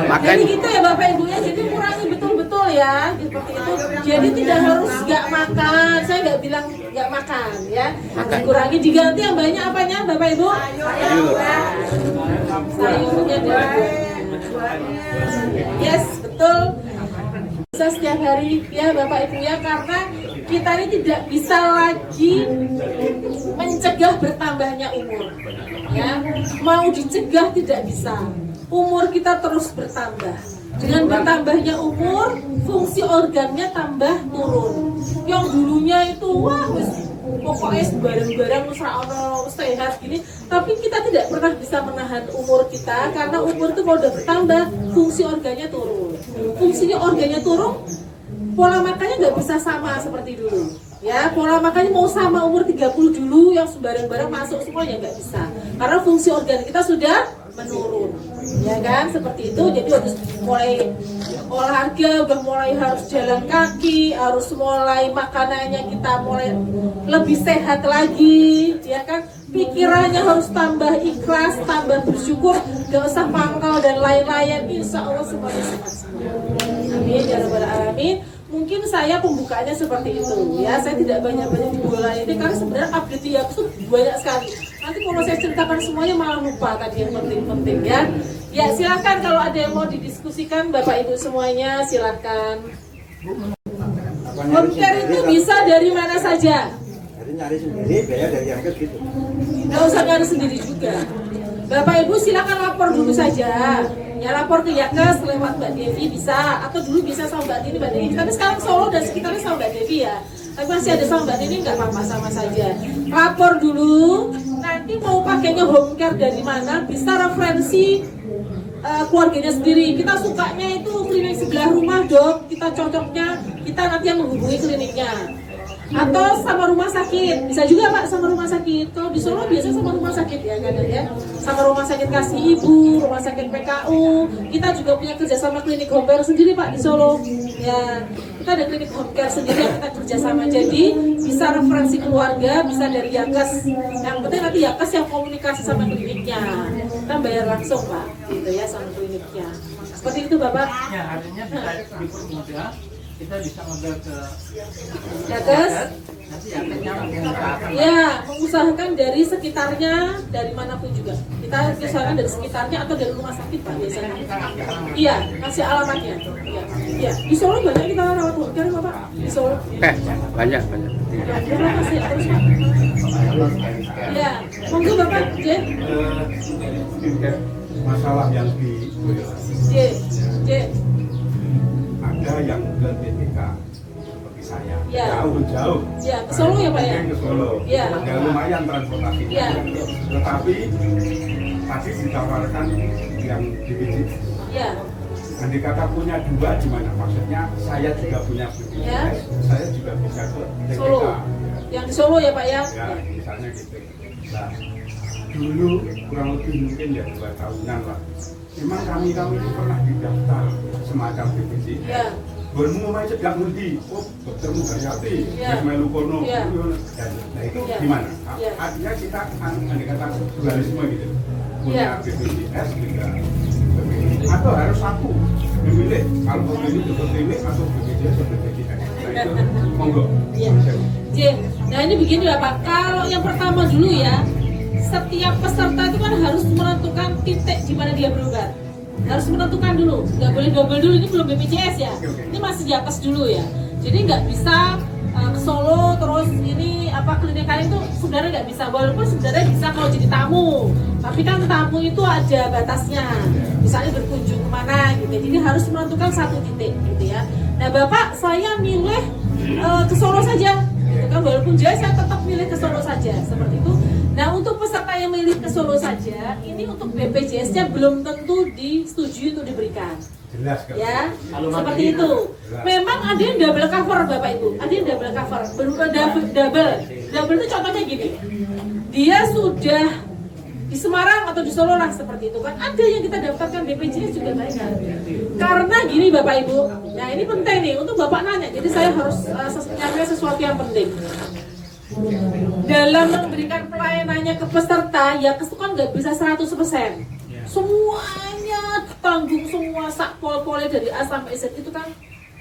Makan Jadi gitu ya Bapak Ibu ya, jadi kurangi betul-betul ya seperti itu. Jadi tidak harus nggak makan, saya nggak bilang nggak makan ya. Makan. Dikurangi, diganti yang banyak apanya Bapak Ibu? Sayurnya yes, betul. Bisa setiap hari ya Bapak Ibu ya, karena kita ini tidak bisa lagi mencegah bertambahnya umur ya. Mau dicegah tidak bisa, umur kita terus bertambah. Dengan bertambahnya umur, fungsi organnya tambah turun. Yang dulunya itu wah pokoknya barang-barang sehat gini, tapi kita tidak pernah bisa menahan umur kita, karena umur itu kalau udah bertambah, fungsi organnya turun. Fungsinya organnya turun, pola makannya nggak bisa sama seperti dulu. Ya, pola makannya mau sama umur 30 dulu, yang barang-barang masuk semuanya nggak bisa, karena fungsi organ kita sudah menurun, ya kan, seperti itu. Jadi harus mulai olahraga, udah mulai harus jalan kaki, harus mulai makanannya kita mulai lebih sehat lagi, ya kan. Pikirannya harus tambah ikhlas, tambah bersyukur, gak usah pangkal dan lain-lain. Insya Allah semuanya sehat semua. Amin ya rabbal alamin. Mungkin saya pembukaannya seperti itu ya. Saya tidak banyak-banyak di bola ini karena sebenarnya update ya itu banyak sekali. Nanti kalau saya ceritakan semuanya malah lupa tadi yang penting-penting ya. Ya silakan kalau ada yang mau didiskusikan Bapak Ibu semuanya silakan. Home care itu bisa dari mana saja. Jadi nyari sendiri, biaya dari yang gitu. Nggak usah nyari sendiri juga. Bapak Ibu silakan lapor dulu saja. Ya lapor ke Yakes lewat Mbak Devi bisa, atau dulu bisa sama Mbak Tini, Mbak Devi. Tapi sekarang Solo dan sekitarnya sama Mbak Devi ya. Tapi masih ada sama Mbak Tini nggak apa-apa, sama saja. Lapor dulu. Nanti mau pakainya home care dari mana? Bisa referensi keluarganya sendiri. Kita sukanya itu klinik sebelah rumah dok. Kita cocoknya kita nanti yang menghubungi kliniknya. Atau sama rumah sakit, bisa juga Pak sama rumah sakit. Kalau di Solo biasanya sama rumah sakit ya kadang ya, sama rumah sakit Kasih Ibu, rumah sakit PKU. Kita juga punya kerjasama klinik home care sendiri Pak di Solo. Ya, kita ada klinik home care sendiri yang kita kerjasama. Jadi bisa referensi keluarga, bisa dari Yakes. Yang penting nanti Yakes yang komunikasi sama kliniknya. Kita bayar langsung Pak, gitu ya sama kliniknya. Seperti itu Bapak. Ya, artinya bisa dipermudah. Kita bisa ngobrol ke Yakes. nanti Yakesnya mengusahakan. Ya, mengusahakan dari sekitarnya, dari manapun juga. Kita usahakan dari sekitarnya atau dari rumah sakit Pak biasanya. Iya, kasih alamatnya. Iya, iya. Di Solo banyak kita rawat home care Bapak. Di Solo. banyak. Ya, terima kasih terus Pak. Iya, monggo Bapak, J. Masalah yang di J. ada yang ke TPK seperti saya Ya. jauh Ya, ke Solo ya Pak ya. ke Solo Ya. ya lumayan transportasinya Ya. tetapi tadi ditawarkan yang DPD Ya. andai kata punya dua gimana maksudnya saya juga punya BPJS Ya. saya juga bisa ke TPK Solo. Yang di Solo ya Pak ya. ya misalnya gitu nah, dulu kurang lebih mungkin ya 2 tahunan lah memang kami ini pernah didaftar semacam BPJS Ya. bermulai sejak ngendi, oh dokter Muharyati, Ya. Melu Kono, Ya. nah itu Ya. gimana? Ya. Artinya kita andai kata dualisme gitu, Ya. punya BPJS juga, atau harus satu memilih kalau memilih dokter klinik atau BPJS atau BPJS, nah itu monggo. Ya. J. Nah ini begini Bapak, kalau yang pertama dulu ya, setiap peserta itu kan harus menentukan titik di mana dia berobat. Harus menentukan dulu, nggak boleh double dulu, ini belum BPJS ya, ini masih Yakes dulu ya. Jadi nggak bisa ke Solo terus ini apa klinik kalian itu sebenarnya nggak bisa, walaupun sebenarnya bisa kalau jadi tamu, tapi kan tamu itu ada batasnya, misalnya berkunjung kemana gitu. Jadi harus menentukan satu titik gitu ya. Nah Bapak saya milih ke Solo saja, gitu kan, walaupun jauh saya tetap milih ke Solo saja seperti itu. Nah untuk peserta yang milih ke Solo saja, ini untuk BPJS-nya belum tentu disetujui untuk diberikan. Jelas kan? Ya, seperti itu. Memang ada yang double cover Bapak Ibu, ada yang double cover, berupa double itu contohnya gini, dia sudah di Semarang atau di Solo lah seperti itu kan, ada yang kita daftarkan BPJS juga banyak. Karena gini Bapak Ibu, nah ini penting nih untuk Bapak nanya, jadi saya harus nyampe sesuatu yang penting. Dalam memberikan pelayanannya ke peserta, ya itu kan nggak bisa 100%. Semuanya tanggung semua sakpol-polnya dari A sampai Z itu kan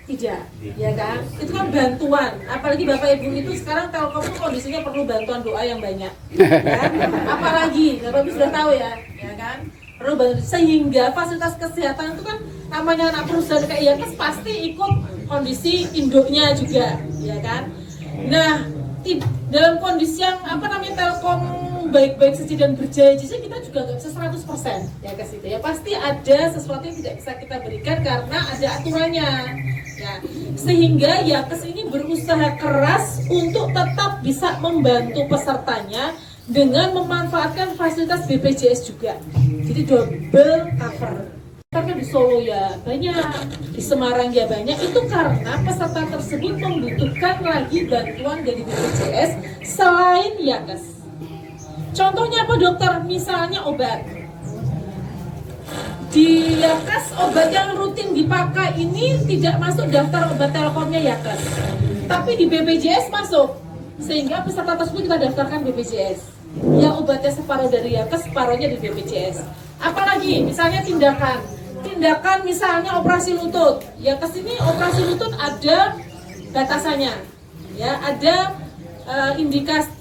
tidak, ya kan? Itu kan bantuan. Apalagi Bapak Ibu itu sekarang Telkom itu kondisinya perlu bantuan doa yang banyak. Ya? Apalagi Bapak Ibu sudah tahu ya kan? Perlu bantuan sehingga fasilitas kesehatan itu kan namanya anak perusahaan kayak Yankes pasti ikut kondisi induknya juga, ya kan? Nah, dalam kondisi yang Telkom baik-baik saja dan berjaya saja kita juga nggak bisa 100% ya guys itu ya, pasti ada sesuatu yang tidak bisa kita berikan karena ada aturannya ya, sehingga Yankes ini berusaha keras untuk tetap bisa membantu pesertanya dengan memanfaatkan fasilitas BPJS juga, jadi double cover. Karena di Solo ya banyak, di Semarang ya banyak, itu karena peserta tersebut membutuhkan lagi bantuan dari BPJS selain Yankes. Contohnya apa dokter? Misalnya obat. Di Yankes obat yang rutin dipakai ini tidak masuk daftar obat Telkomnya Yankes, tapi di BPJS masuk, sehingga peserta tersebut kita daftarkan BPJS. Ya obatnya separuh dari Yankes, separuhnya di BPJS. Apalagi misalnya tindakan misalnya operasi lutut, ya kesini operasi lutut ada batasannya, ya ada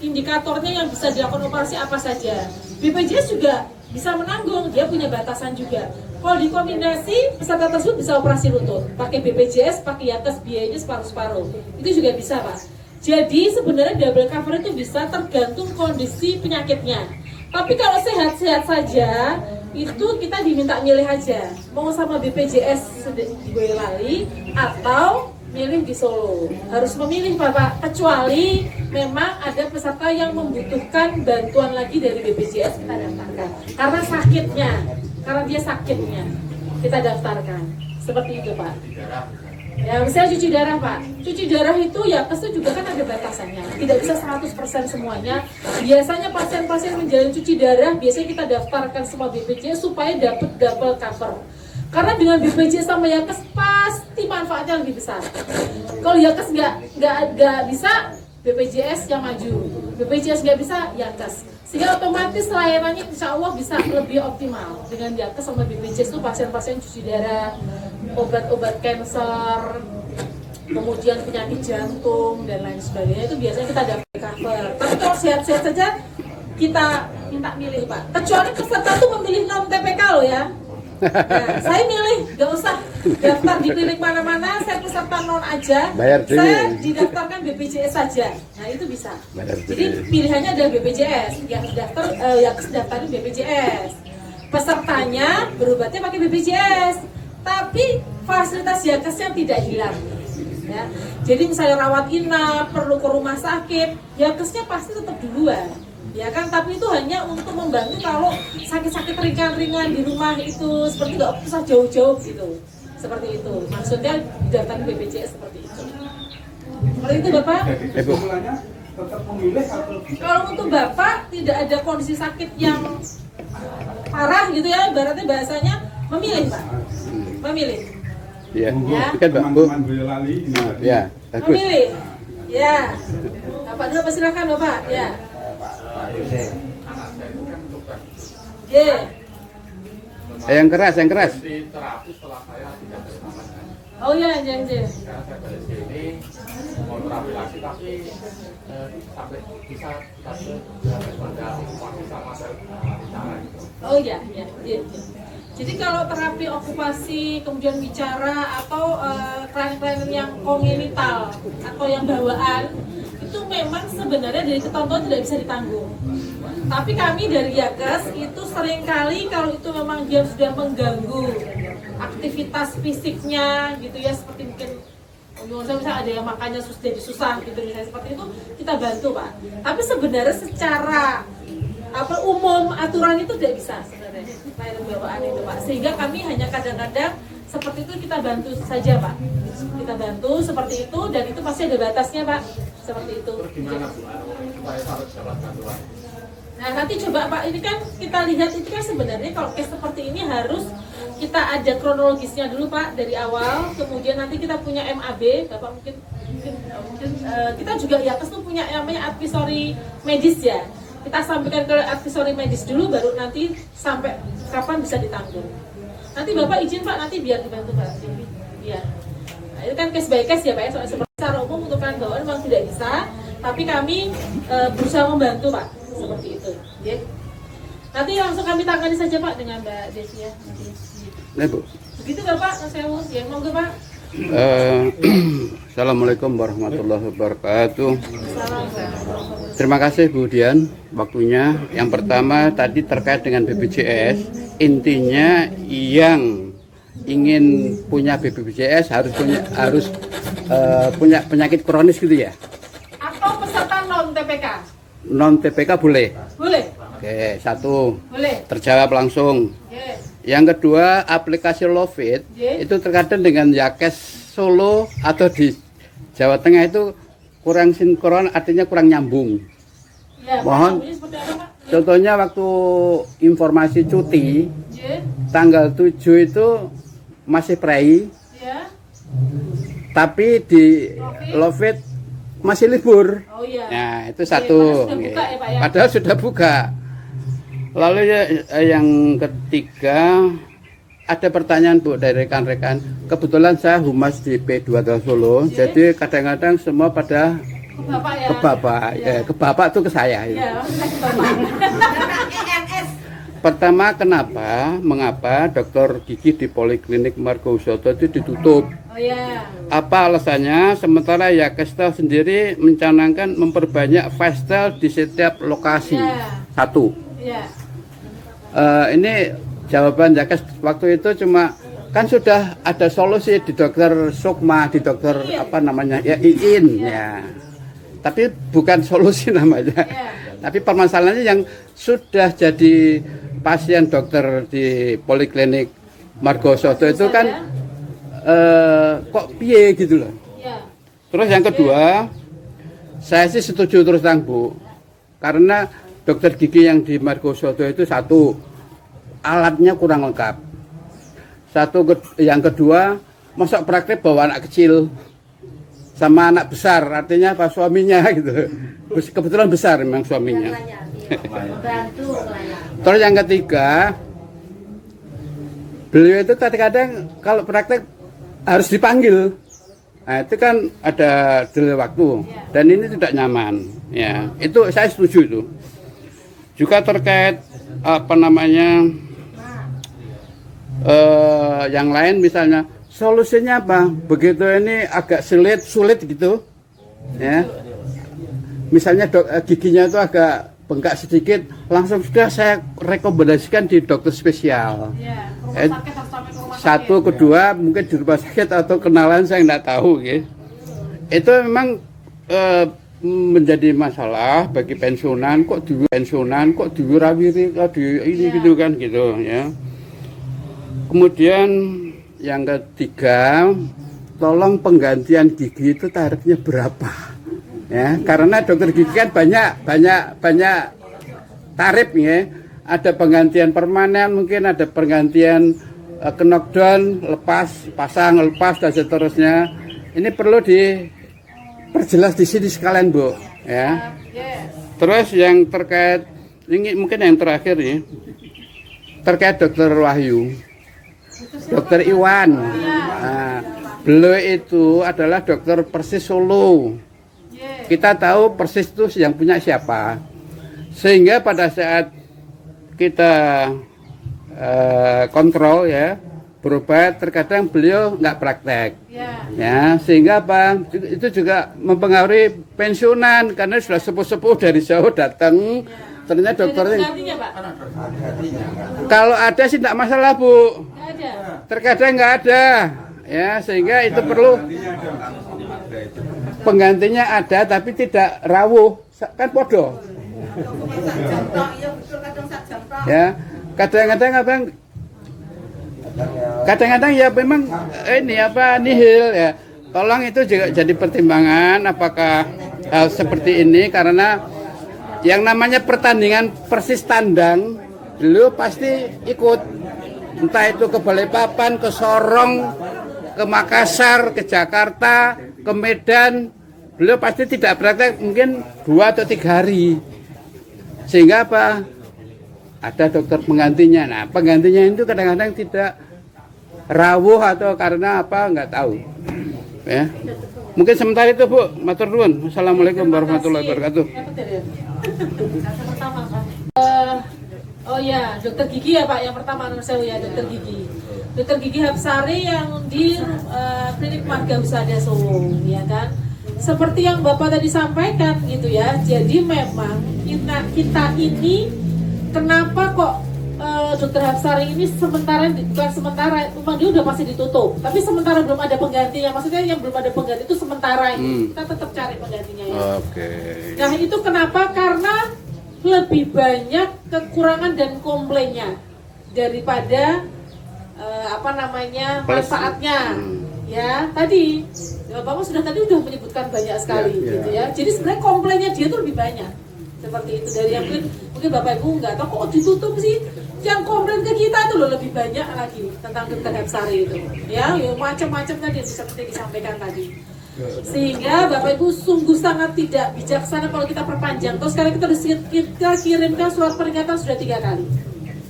indikatornya yang bisa dilakukan operasi apa saja. BPJS juga bisa menanggung, dia punya batasan juga. Kalau dikombinasi peserta tersebut bisa operasi lutut, pakai BPJS, pakai Yankes, biayanya separuh-separuh, itu juga bisa Pak. Jadi sebenarnya double cover itu bisa tergantung kondisi penyakitnya. Tapi kalau sehat-sehat saja, itu kita diminta milih aja, mau sama BPJS di Boyolali atau milih di Solo. Harus memilih Bapak, kecuali memang ada peserta yang membutuhkan bantuan lagi dari BPJS kita daftarkan. Karena dia sakitnya, kita daftarkan. Seperti itu Pak. Ya misalnya cuci darah Pak, cuci darah itu ya kesu juga kan ada batasannya, tidak bisa 100% semuanya. Biasanya pasien-pasien menjalani cuci darah biasanya kita daftarkan semua BPJS supaya dapat double cover. Karena dengan BPJS sama Yankes pasti manfaatnya lebih besar. Kalau Yankes nggak bisa, BPJS yang maju, BPJS nggak bisa, Yankes. Sehingga otomatis layanannya insya Allah bisa lebih optimal dengan Yankes sama BPJS itu pasien-pasien cuci darah, obat-obat kanker, kemudian penyakit jantung dan lain sebagainya itu biasanya kita dapat cover. Tapi kalau sehat-sehat saja kita minta milih Pak. Kecuali peserta itu memilih non TPK loh ya. Nah, saya milih gak usah daftar di klinik mana-mana, saya peserta non aja, saya didaftarkan BPJS saja. Nah itu bisa. Jadi pilihannya adalah BPJS, yang daftarin BPJS. Pesertanya berobatnya pakai BPJS, tapi fasilitas Yankesnya tidak hilang. Ya. Jadi misalnya rawat inap, perlu ke rumah sakit, Yankesnya pasti tetap duluan. Ya kan, tapi itu hanya untuk membantu kalau sakit-sakit ringan-ringan di rumah itu, seperti nggak usah jauh-jauh gitu, seperti itu. Maksudnya daftar BPJS seperti itu. Seperti itu Bapak. Kesimpulannya tetap memilih atau bisa? Kalau untuk Bapak tidak ada kondisi sakit yang parah gitu ya, ibaratnya bahasanya memilih Pak, memilih. Iya. Ya. Kan Pak Bu. Teman-teman Boyolali ini tadi. Ya, bagus. Memilih. Ya. Bapak dulu persilakan Bapak. Ya. Yang keras. Di terapi setelah saya tidak bersamakan. Oh ya, jangan. Karena saya dari sini mau terapi lagi tapi sampai bisa pada waktu sama saya bicara gitu. Oh ya. Jadi kalau terapi okupasi, kemudian bicara atau klien-klien yang kognital atau yang bawaan, itu memang sebenarnya dari ketentuan tidak bisa ditanggung. Tapi kami dari Yankes itu seringkali kalau itu memang dia sudah mengganggu aktivitas fisiknya gitu ya, seperti mungkin misalnya ada yang makannya jadi susah gitu misalnya, seperti itu kita bantu Pak. Tapi sebenarnya secara umum aturan itu tidak bisa sebenarnya layanan bawaan itu Pak. Sehingga kami hanya kadang-kadang seperti itu kita bantu saja Pak. Kita bantu seperti itu dan itu pasti ada batasnya Pak. Seperti itu. Terus gimana Bu? Supaya harus dapat bantuan? Nah nanti coba Pak, ini kan kita lihat itu kan sebenarnya kalau case seperti ini harus kita ada kronologisnya dulu Pak dari awal, kemudian nanti kita punya MAB, Bapak mungkin kita juga ya tuh punya namanya advisory medis ya. Kita sampaikan ke advisory medis dulu, baru nanti sampai kapan bisa ditanggung. Nanti Bapak izin Pak, nanti biar dibantu Pak. Iya. Nah, itu kan case by case ya Pak ya, soal seperti secara umum untuk bawaan memang tidak bisa, tapi kami berusaha membantu Pak, seperti itu. Ya. Nanti langsung kami tangani saja Pak dengan Mbak Desi ya. Nah, Bu. Begitu Bapak, saya mau ya monggo Pak. Assalamualaikum warahmatullahi wabarakatuh. Terima kasih Bu Dian waktunya. Yang pertama tadi terkait dengan BPJS, intinya yang ingin punya BPJS harus punya penyakit kronis gitu ya. Atau peserta non TPK? Non TPK boleh. Boleh. Oke, satu. Boleh. Terjawab langsung. Yes. Yang kedua, aplikasi Lovit itu terkadang dengan Yakes Solo atau di Jawa Tengah itu kurang sinkron, artinya kurang nyambung. Ya, Mohon seperti apa, Pak? contohnya waktu informasi cuti Ya. tanggal 7 itu masih prei, Ya. tapi di Lovit masih libur. Oh iya. Nah, itu Oke, satu. padahal sudah buka ya, Pak, ya? Padahal sudah buka. Lalu yang ketiga, ada pertanyaan Bu dari rekan-rekan. Kebetulan saya humas di P2 Solo, jadi kadang-kadang semua pada Ke Bapak ya. ke Bapak, ke Bapak tuh ke saya. Ya, ke Bapak. Pertama, mengapa dokter gigi di Poliklinik Margosoto itu ditutup? Oh iya. Apa alasannya? Sementara Yakestel sendiri mencanangkan memperbanyak Vestel di setiap lokasi. Ya. Satu. Iya. Ini jawaban Yakes waktu itu cuma kan sudah ada solusi di dokter Sukma, di dokter apa namanya ya Iin ya. Tapi bukan solusi namanya. Tapi permasalahannya yang sudah jadi pasien dokter di Poliklinik Margosoto itu kan kok piye gitu loh. Iya. Terus yang kedua, saya sih setuju terus terang Bu, karena dokter gigi yang di Margosoto itu satu, alatnya kurang lengkap. Yang kedua, masa praktek bawa anak kecil sama anak besar, artinya apa suaminya gitu. Kebetulan besar memang suaminya. Terus yang ketiga, beliau itu kadang-kadang kalau praktek harus dipanggil. Nah, itu kan ada delay waktu dan ini tidak nyaman. Ya, itu saya setuju itu. Juga terkait apa namanya yang lain misalnya solusinya apa? Begitu ini agak sulit gitu, ya. Misalnya giginya itu agak bengkak sedikit, langsung sudah saya rekomendasikan di dokter spesial. Iya, rumah sakit harus sampai ke rumah sakit. Satu, kedua mungkin di rumah sakit atau kenalan saya nggak tahu, gitu. Itu memang menjadi masalah bagi pensiunan, kok diwirawiri, kok di ini gitu kan gitu ya. Kemudian yang ketiga, tolong penggantian gigi itu tarifnya berapa? Ya, karena dokter gigi kan banyak tarif ya. Ada penggantian permanen, mungkin ada penggantian knockdown, lepas, pasang, lepas dan seterusnya. Ini perlu diperjelas di sini sekalian, Bu, ya. Terus yang terkait ini mungkin yang terakhir nih. Terkait Dokter Wahyu. Dokter Iwan. Nah, beliau itu adalah dokter Persis Solo. Kita tahu Persis itu yang punya siapa. Sehingga pada saat kita kontrol ya, berobat, terkadang beliau nggak praktek. Ya, sehingga apa? Itu juga mempengaruhi pensiunan karena sudah sepuh-sepuh dari jauh datang. Ternyata dokternya kalau ada sih tidak masalah Bu, terkadang nggak ada ya, sehingga itu perlu penggantinya ada tapi tidak rawuh kan podo ya. Kadang-kadang ya memang ini apa nihil ya. Tolong itu juga jadi pertimbangan apakah hal seperti ini karena yang namanya pertandingan Persis tandang, beliau pasti ikut. Entah itu ke Balikpapan, ke Sorong, ke Makassar, ke Jakarta, ke Medan, beliau pasti tidak praktek mungkin 2 atau 3 hari. Sehingga apa? Ada dokter penggantinya. Nah, penggantinya itu kadang-kadang tidak rawuh atau karena apa nggak tahu. Ya. Mungkin sementara itu Bu, matur nuwun. Wassalamualaikum warahmatullahi wabarakatuh. Yang pertama, Pak. Oh ya, dokter gigi ya Pak, yang pertama nomor saya ya dokter gigi. Dokter gigi Hapsari yang di klinik Marga Husada Solo, ya kan. Seperti yang Bapak tadi sampaikan gitu ya. Jadi memang kita ini kenapa kok dokter Hapsari ini bukan sementara, memang dia udah pasti ditutup. Tapi sementara belum ada penggantinya. Maksudnya yang belum ada pengganti itu sementara ini. Kita tetap cari penggantinya ya. Oke. Nah itu kenapa? Karena lebih banyak kekurangan dan komplainnya daripada manfaatnya. Ya tadi Bapak sudah menyebutkan banyak sekali gitu ya. Jadi sebenarnya komplainnya dia tuh lebih banyak seperti itu dari yang mungkin Bapak Ibu nggak tahu kok ditutup sih. Yang komplain ke kita itu loh lebih banyak lagi tentang dokter Hapsari itu. Ya macam-macam tadi seperti disampaikan tadi. Sehingga Bapak Ibu sungguh sangat tidak bijaksana kalau kita perpanjang. Terus sekarang kita kirimkan surat peringatan sudah 3 kali,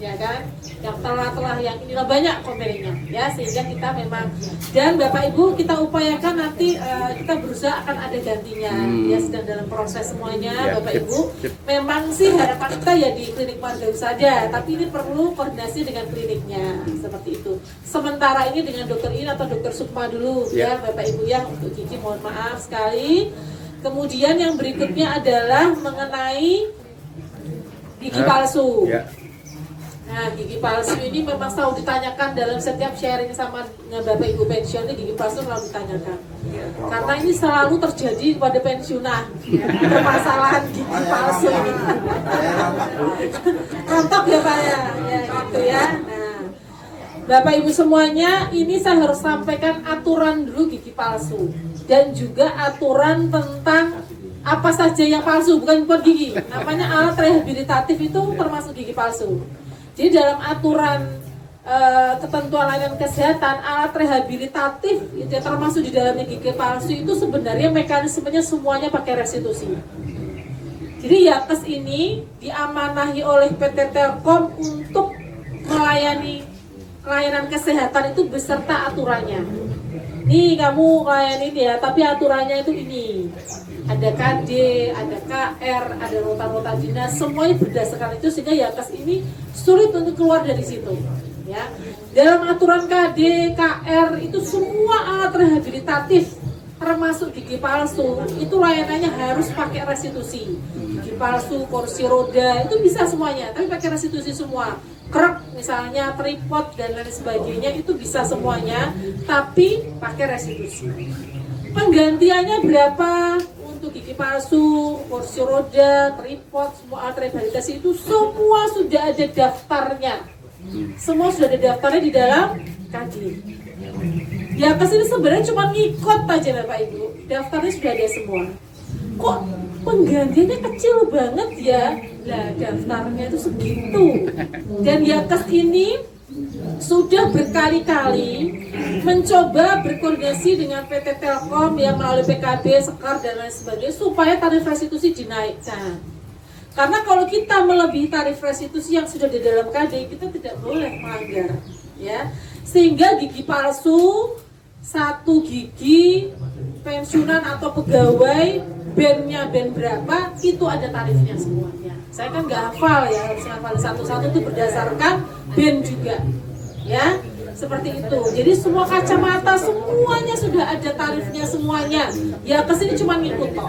ya kan? Yang telah yang inilah banyak komennya, ya sehingga kita memang dan Bapak Ibu kita upayakan nanti kita berusaha akan ada gantinya, ya sedang dalam proses semuanya, ya, Bapak Ibu. Memang sih harapan kita ya di klinik Marga Husada, tapi ini perlu koordinasi dengan kliniknya seperti itu. Sementara ini dengan dokter ini atau dokter Sukma dulu, ya Bapak Ibu ya untuk gigi mohon maaf sekali. Kemudian yang berikutnya adalah mengenai gigi palsu. Nah, gigi palsu ini memang selalu ditanyakan dalam setiap sharing sama Bapak Ibu pensiun, gigi palsu selalu ditanyakan. Karena ini selalu terjadi pada pensiunan. Permasalahan gigi palsu ini. Rontok ya Pak ya, gitu ya. Nah, Bapak Ibu semuanya, ini saya harus sampaikan aturan dulu gigi palsu dan juga aturan tentang apa saja yang palsu, bukan gigi. Namanya alat rehabilitatif itu termasuk gigi palsu. Jadi dalam aturan ketentuan layanan kesehatan, alat rehabilitatif itu termasuk di dalamnya gigi palsu itu sebenarnya mekanismenya semuanya pakai restitusi. Jadi Yakes ini diamanahi oleh PT Telkom untuk melayani layanan kesehatan itu beserta aturannya. Nih kamu layanin ya, tapi aturannya itu ini. Ada KD, ada KR, ada nota-nota dinas, semuanya berdasarkan itu sehingga Yakes ini sulit untuk keluar dari situ. Ya, dalam aturan KD, KR itu semua alat rehabilitatif termasuk gigi palsu itu layanannya harus pakai restitusi. Gigi palsu, kursi roda itu bisa semuanya, tapi pakai restitusi semua. Krek misalnya, tripod dan lain sebagainya itu bisa semuanya, tapi pakai restitusi. Penggantiannya berapa? Untuk gigi palsu, kursi roda, tripod, semua alat rehabilitasi itu semua sudah ada daftarnya. Semua sudah ada daftarnya di dalam KD. Yakes ini sebenarnya cuma ngikut aja Bapak Ibu. Daftarnya sudah ada semua. Kok penggantiannya kecil banget ya? Lah daftarnya itu segitu. Dan Yakes ini sudah berkali-kali mencoba berkoordinasi dengan PT Telkom yang melalui PKB, Sekar dan lain sebagainya supaya tarif restitusi dinaikkan. Karena kalau kita melebihi tarif restitusi yang sudah di dalam KD, kita tidak boleh melanggar, ya. Sehingga gigi palsu, 1 gigi pensiunan atau pegawai, bandnya band berapa, itu ada tarifnya semuanya. Saya kan nggak hafal ya, harus hafal satu-satu itu berdasarkan band juga, ya. Seperti itu. Jadi semua kacamata semuanya sudah ada tarifnya semuanya. Ya kesini cuma ngikut toh.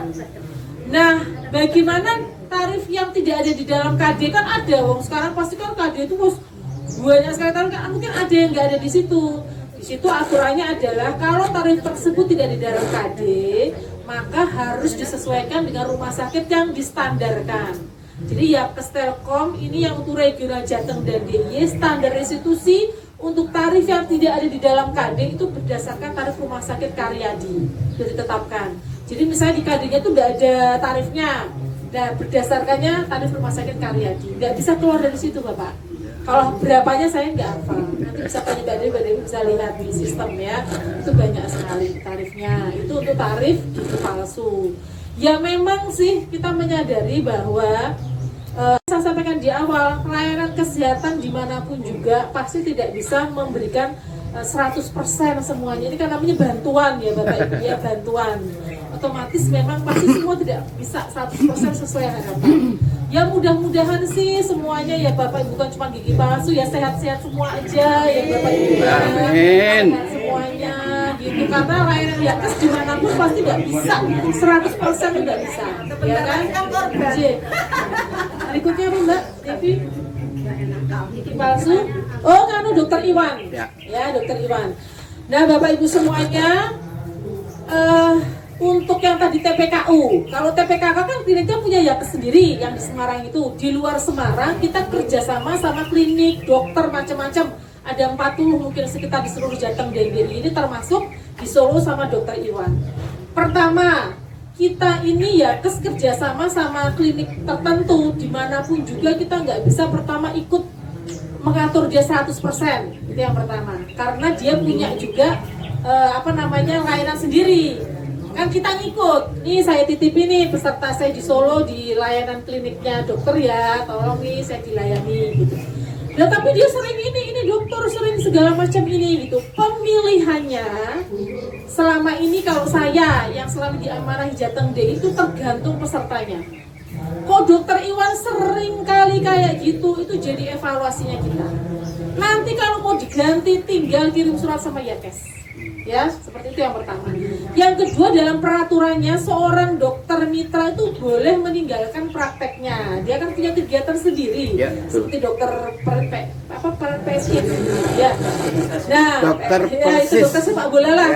Nah, bagaimana tarif yang tidak ada di dalam KD kan ada. Wong sekarang pasti kan KD itu banyak sekali tarif kan mungkin ada yang nggak ada di situ. Di situ aturannya adalah kalau tarif tersebut tidak di dalam KD, maka harus disesuaikan dengan rumah sakit yang distandarkan. Jadi Yakes Telkom ini yang untuk regional Jateng dan DIY standar restitusi untuk tarif yang tidak ada di dalam KD itu berdasarkan tarif rumah sakit Karyadi sudah ditetapkan. Jadi misalnya di KD-nya itu tidak ada tarifnya, Nah, berdasarkannya tarif rumah sakit Karyadi, nggak bisa keluar dari situ Bapak. Kalau berapanya saya nggak hafal. Nanti bisa tanya Mbak Dewi bisa lihat di sistem ya. Itu banyak sekali tarifnya. Itu untuk tarif gigi palsu. Ya memang sih kita menyadari bahwa saya sampaikan di awal, layanan kesehatan dimanapun juga pasti tidak bisa memberikan 100% semuanya. Ini kan namanya bantuan ya Bapak Ibu ya, bantuan. Otomatis memang pasti semua tidak bisa 100% sesuai harapan. Ya mudah-mudahan sih semuanya ya Bapak Ibu, bukan cuma gigi palsu ya, sehat-sehat semua aja ya Bapak Ibu. Amin. Sehat semuanya gitu, karena layanan Yakes dimanapun pasti nggak bisa 100% nggak bisa ya kan. Berikutnya apa Mbak Devi? Gigi palsu. Oh kan Dokter Iwan ya Dokter Iwan. Nah Bapak Ibu semuanya, untuk yang tadi TPKU, kalau TPKK kan kliniknya punya Yakes sendiri yang di Semarang itu. Di luar Semarang kita kerjasama sama klinik, dokter macam-macam. Ada 40 mungkin sekitar di seluruh Jateng dan Giri ini, termasuk di Solo sama Dokter Iwan. Pertama, kita ini Yakes kerjasama sama klinik tertentu, dimanapun juga kita nggak bisa pertama ikut mengatur dia 100%, itu yang pertama. Karena dia punya juga layanan sendiri. Kan kita ngikut, nih saya titip ini peserta saya di Solo di layanan kliniknya dokter ya, tolong nih saya dilayani gitu. Nah tapi dia sering ini dokter sering segala macam ini gitu. Pemilihannya selama ini kalau saya yang selama diamanahi Jateng D itu tergantung pesertanya. Kok Dokter Iwan sering kali kayak gitu, itu jadi evaluasinya kita. Nanti kalau mau diganti tinggal kirim surat sama Yakes. Ya, seperti itu yang pertama. Yang kedua, dalam peraturannya seorang dokter mitra itu boleh meninggalkan prakteknya. Dia kan punya kegiatan sendiri, seperti dokter PSI. Ya. Nah, dokter itu dokter sepak bola lah.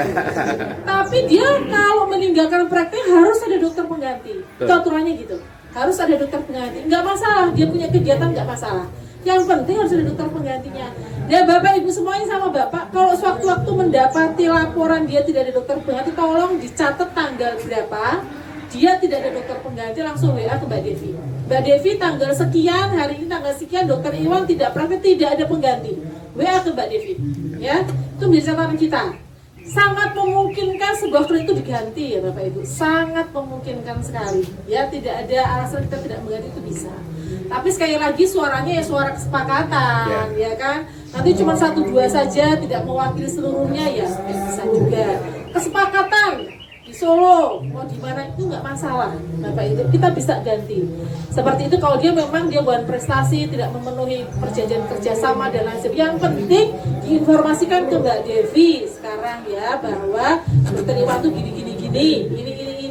Tapi dia kalau meninggalkan praktek harus ada dokter pengganti. Itu aturannya gitu. Harus ada dokter pengganti. Nggak masalah, dia punya kegiatan nggak masalah. Yang penting harus ada dokter penggantinya. Dan Bapak Ibu semuanya sama Bapak, kalau sewaktu-waktu mendapati laporan dia tidak ada dokter pengganti, tolong dicatat tanggal berapa dia tidak ada dokter pengganti, langsung WA ke Mbak Devi. Mbak Devi tanggal sekian, hari ini tanggal sekian, Dokter Iwan tidak praktek, tidak ada pengganti. WA ke Mbak Devi. Ya, itu menjadi catatan kita. Sangat memungkinkan sebuah klinik itu diganti ya Bapak Ibu, sangat memungkinkan sekali. Ya, tidak ada alasan kita tidak mengganti, itu bisa. Tapi sekali lagi suaranya ya suara kesepakatan, ya kan? Nanti cuma 1-2 saja tidak mewakili seluruhnya ya bisa juga. Kesepakatan di Solo, mau di mana itu nggak masalah, Bapak Ibu, kita bisa ganti. Seperti itu kalau dia memang dia bukan prestasi, tidak memenuhi perjanjian kerjasama dan lain sebagainya. Yang penting diinformasikan ke Mbak Devi sekarang ya bahwa Dokter Iwan itu gini.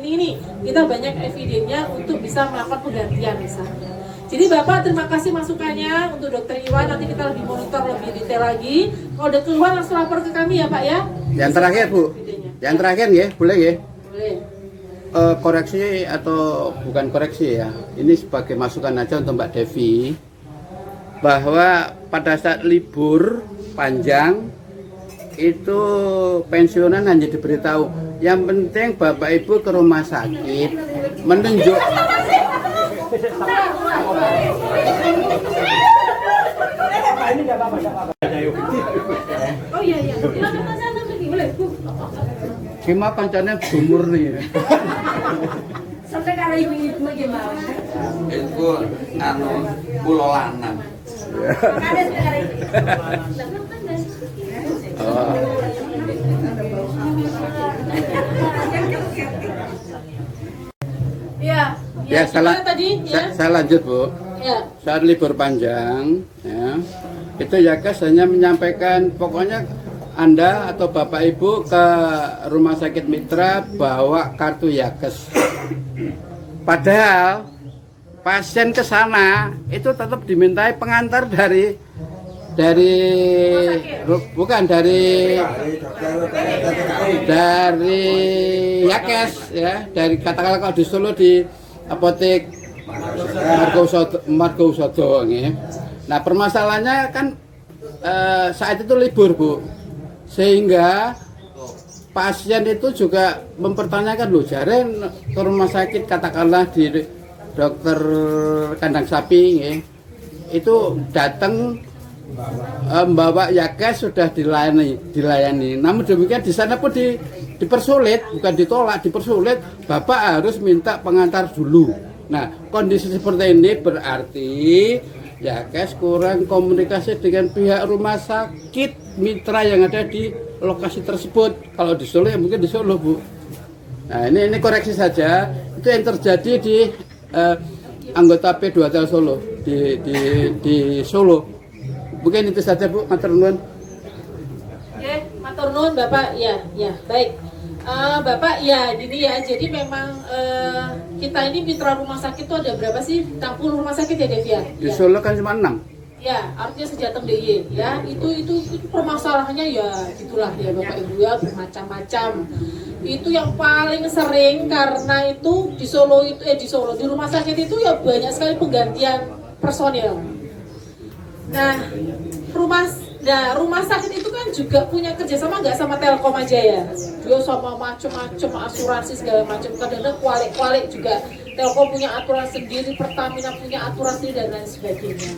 Ini. Kita banyak evidennya untuk bisa melakukan penggantian misalnya. Jadi Bapak terima kasih masukannya untuk Dokter Iwan, nanti kita lebih monitor lebih detail lagi. Kalau ada keluhan langsung lapor ke kami ya Pak ya. Yang terakhir Bu, yang terakhir ya, boleh ya? Boleh. Koreksi atau bukan koreksi ya, ini sebagai masukan aja untuk Mbak Devi, bahwa pada saat libur panjang itu pensiunan hanya diberitahu, yang penting Bapak Ibu ke rumah sakit menunjuk Oh iya. Cuma kancane bumur nih. Sampai kali ibu gimana? Itu pulau lanang. Oh. Ya, saya lanjut Bu. Ya. Saat libur panjang, ya, itu Yakes hanya menyampaikan, pokoknya Anda atau Bapak Ibu ke rumah sakit mitra bawa kartu Yakes. Padahal pasien ke sana itu tetap dimintai pengantar dari Yakes ya, dari katakanlah kalau di Solo di apotek Margo Usodo. Nah permasalahannya kan saat itu libur Bu, sehingga pasien itu juga mempertanyakan loh, jaren ke rumah sakit katakanlah di dokter kandang sapi nggih, itu datang membawa Yakes sudah dilayani. Namun demikian di sana pun dipersulit, bukan ditolak, dipersulit. Bapak harus minta pengantar dulu. Nah, kondisi seperti ini berarti Yakes kurang komunikasi dengan pihak rumah sakit mitra yang ada di lokasi tersebut. Kalau di Solo ya mungkin di Solo, Bu. Nah, ini koreksi saja. Itu yang terjadi di anggota P2T Solo di Solo. Mungkin itu saja, Bu. Matur nuwun. Oke, matur nuwun Bapak. Ya, baik. Bapak, ya gini ya. Jadi memang kita ini mitra rumah sakit itu ada berapa sih? 60 rumah sakit ya, Dev ya? Di Solo kan cuma 6. Ya, artinya Sejateng DIY ya. Itu permasalahannya ya gitulah ya Bapak Ibu ya, bermacam-macam. Itu yang paling sering karena itu di Solo di rumah sakit itu ya banyak sekali penggantian personil. Nah, rumah sakit itu kan juga punya kerjasama nggak sama Telkom aja ya. Dia sama macam-macam asuransi segala macam. Kadang-kadang kualik-kualik juga. Telkom punya aturan sendiri, Pertamina punya aturan sendiri dan lain sebagainya.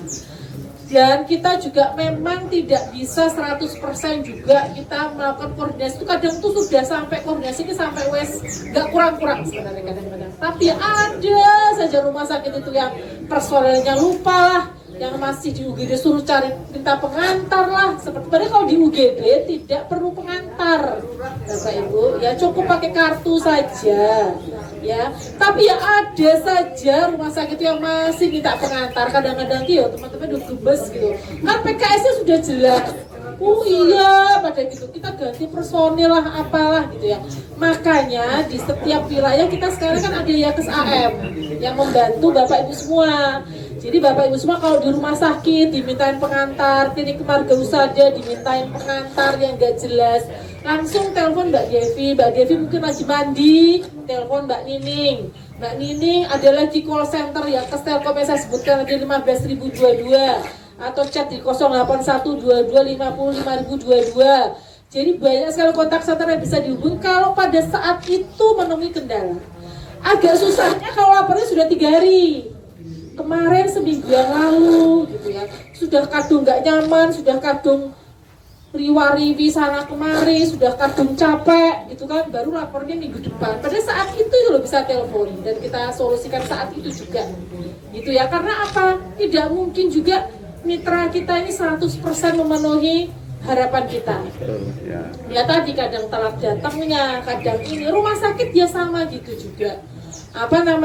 Dan kita juga memang tidak bisa 100% juga kita melakukan koordinasi. Itu kadang tuh sudah sampai koordinasi ini sampai nggak kurang-kurang sebenarnya kadang-kadang. Tapi ada saja rumah sakit itu yang personelnya lupa lah, yang masih di UGD suruh cari minta pengantar lah. Seperti kalau di UGD tidak perlu pengantar, Bapak Ibu, ya cukup pakai kartu saja, ya. Tapi ya ada saja rumah sakit yang masih minta pengantar. Kadang-kadang ya teman-teman udah gemes gitu. Kan PKS-nya sudah jelas. Oh iya, pada gitu kita ganti personil lah apalah gitu ya. Makanya di setiap wilayah kita sekarang kan ada Yakes AM yang membantu Bapak Ibu semua. Jadi Bapak Ibu semua kalau di rumah sakit dimintain pengantar, klinik keluarga usada dimintain pengantar yang gak jelas, langsung telepon Mbak Devi mungkin lagi mandi, telepon Mbak Nining. Mbak Nining ada lagi call center ya, ke Telkom yang saya sebutkan tadi 15.022 atau chat di 08122505022. Jadi banyak sekali kontak center yang bisa dihubungi kalau pada saat itu menemui kendala. Agak susahnya kalau lapornya sudah 3 hari. Kemarin seminggu yang lalu gitu ya, sudah kadung nggak nyaman, sudah kadung riwa-riwi sana kemari, sudah kadung capek gitu kan, baru lapornya minggu depan. Pada saat itu loh bisa telepon dan kita solusikan saat itu juga gitu ya. Karena apa? Tidak mungkin juga mitra kita ini 100% memenuhi harapan kita. Ya tadi kadang telat datangnya, kadang ini rumah sakit ya sama gitu juga. Kadang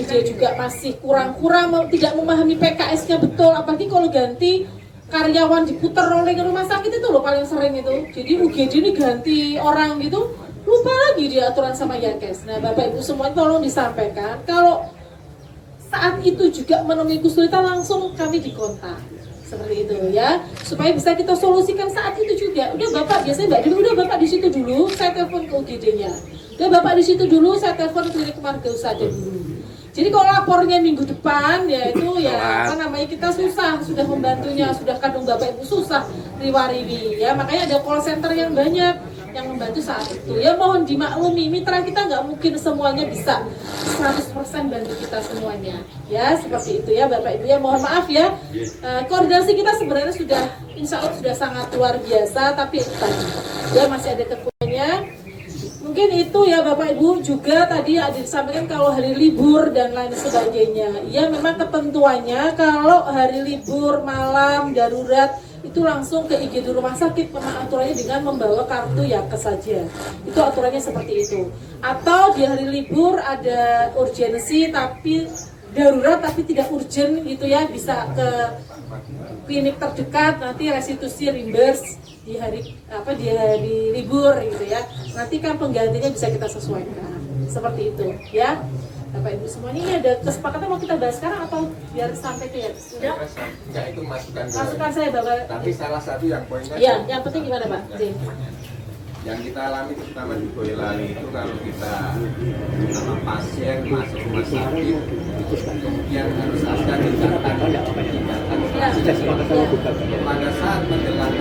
dia juga masih kurang-kurang tidak memahami PKS-nya betul, apalagi kalau ganti karyawan diputar oleh rumah sakit itu loh paling sering itu. Jadi UGD ini ganti orang gitu, lupa lagi dia aturan sama Yakes. Nah Bapak Ibu semua tolong disampaikan kalau saat itu juga menemui kesulitan langsung kami dikontak. Seperti itu ya, supaya bisa kita solusikan saat itu juga. Udah Bapak, biasanya Mbak Dewi, udah Bapak di situ dulu, saya telepon ke UGD-nya. Udah Bapak di situ dulu, saya telepon klinik keluarga usada dulu. Jadi kalau lapornya minggu depan, ya itu ya kita susah, sudah membantunya, sudah kadung Bapak Ibu susah riwa-riwi ya. Makanya ada call center yang banyak yang membantu saat itu. Ya mohon dimaklumi, mitra kita nggak mungkin semuanya bisa 100% bantu kita semuanya. Ya seperti itu ya Bapak Ibu ya, mohon maaf ya. Koordinasi kita sebenarnya sudah insya Allah sudah sangat luar biasa, tapi itu tadi ya masih ada kekurangannya. Mungkin itu ya Bapak Ibu, juga tadi ada disampaikan kalau hari libur dan lain sebagainya. Ya memang ketentuannya kalau hari libur, malam, darurat itu langsung ke IGD rumah sakit, aturannya dengan membawa kartu Yakes saja. Itu aturannya seperti itu. Atau di hari libur ada urgensi tapi darurat tapi tidak urgent gitu ya, bisa ke klinik terdekat, nanti restitusi reimburse di hari libur gitu ya. Nanti kan penggantinya bisa kita sesuaikan. Seperti itu ya. Bapak Ibu semuanya, ini ada kesepakatan mau kita bahas sekarang atau biar sampai ke Yakes? Enggak, itu masukan saya Bapak. Tapi salah satu yang poinnya ya, yang penting gimana Pak? Yang kita alami terutama di Boyolali itu kalau kita sama pasien masuk rumah sakit kemudian harus ada tindakan pada saat menjelang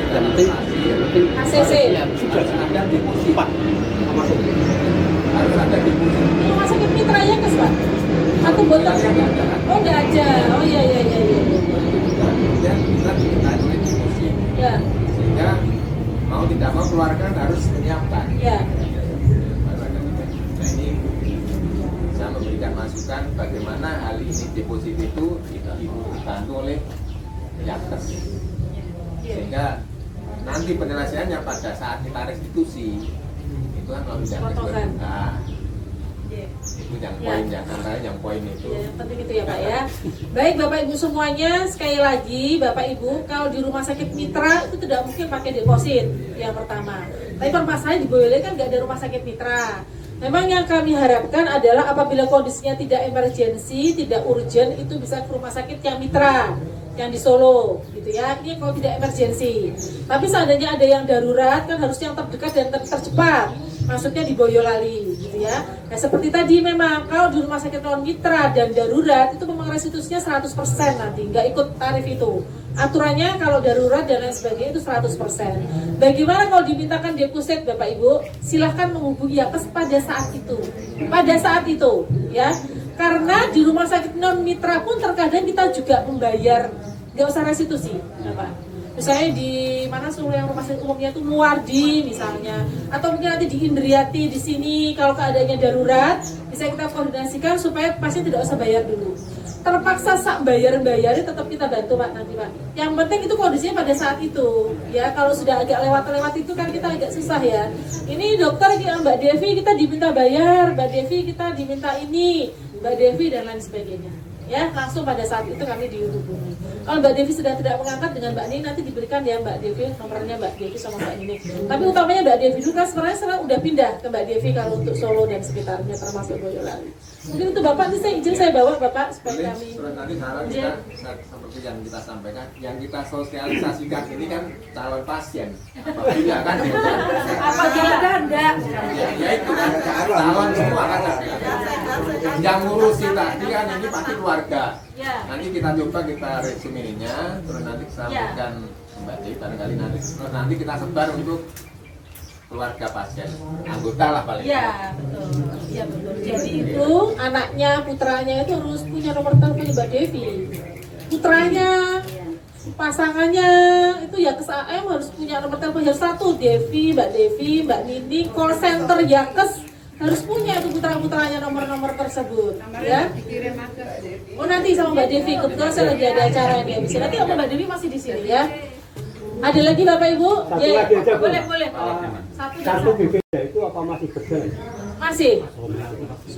ACC harus ada deposit, harus ada deposit. Rumah sakit mitra Yakes Pak? Satu botol. Oh nggak ada. Oh iya. Kemudian kita diminta oleh deposit. Ya. Sehingga mau tidak mau keluarga harus menyiapkan. Ya. Nah ini bisa memberikan masukan bagaimana hal ini deposit itu dibantu oleh Yankes. Sehingga nanti penyelesaiannya pada saat kita restitusi itu kan kalau tidak Potongan. itu yang poin yang poin itu. Ya, yang penting itu ya Pak ya. Baik Bapak Ibu semuanya, sekali lagi Bapak Ibu kalau di rumah sakit mitra itu tidak mungkin pakai deposit yang pertama. Tapi permasalahan di Boyolali kan nggak ada rumah sakit mitra. Memang yang kami harapkan adalah apabila kondisinya tidak emergensi, tidak urgent, itu bisa ke rumah sakit yang mitra, yang di Solo, gitu ya. Ini kalau tidak emergensi. Tapi seandainya ada yang darurat, kan harus yang terdekat dan tercepat. Maksudnya di Boyolali, gitu ya. Nah seperti tadi memang kalau di rumah sakit non mitra dan darurat itu memang restitusinya 100% nanti, nggak ikut tarif itu. Aturannya kalau darurat dan lain sebagainya itu 100%. Bagaimana kalau dimintakan deposit Bapak Ibu? Silahkan menghubungi Yankes pada saat itu. Pada saat itu, ya. Karena di rumah sakit non mitra pun terkadang kita juga membayar, nggak usah restitusi, Bapak. Misalnya di mana yang rumah sakit umumnya itu Muardi misalnya, atau mungkin nanti di Indriati di sini kalau keadaannya darurat bisa kita koordinasikan supaya pasien tidak usah bayar dulu. Terpaksa sak bayar-bayarnya tetap kita bantu Pak nanti Pak. Yang penting itu kondisinya pada saat itu ya. Kalau sudah agak lewat itu kan kita agak susah ya. Ini dokter Mbak Devi kita diminta bayar, Mbak Devi kita diminta ini, Mbak Devi dan lain sebagainya. Ya langsung pada saat itu kami dihubungi. Kalau Mbak Devi sudah tidak mengangkat dengan Mbak Nini nanti diberikan ya Mbak Devi nomornya Mbak Devi sama Mbak Nini. Tapi utamanya Mbak Devi dulu kan sekarang udah pindah ke Mbak Devi kalau untuk Solo dan sekitarnya termasuk Boyolali. Mungkin itu Bapak nanti saya izin saya bawa Bapak supaya kami. Nanti saran kita seperti yang kita sampaikan, yang kita sosialisasikan ini kan calon pasien. Apabila kan Apabila enggak. Ya itu kan calon semua kan. Yang ngurusin tadi kan ini pasti keluarga. Nanti kita coba kita resuminya, terus nanti sampaikan Mbak Dewi barangkali nanti kita sebar untuk keluarga pasien, anggota lah paling. Iya betul. Iya betul. Jadi itu anaknya, putranya itu harus punya nomor telepon Mbak Devi. Putranya, pasangannya itu ya KSAM harus punya nomor telepon harus satu. Devi, Mbak Nini, call center Yankes harus punya itu putra-putranya nomor-nomor tersebut. Ya. Oh nanti sama Mbak Devi, kebetulan saya lagi ada acara yang bisa. Nanti apa Mbak Devi masih di sini ya. Ada lagi Bapak Ibu? Satu lagi aja, Bu. Boleh. Kartu BPJS itu apa masih berjalan?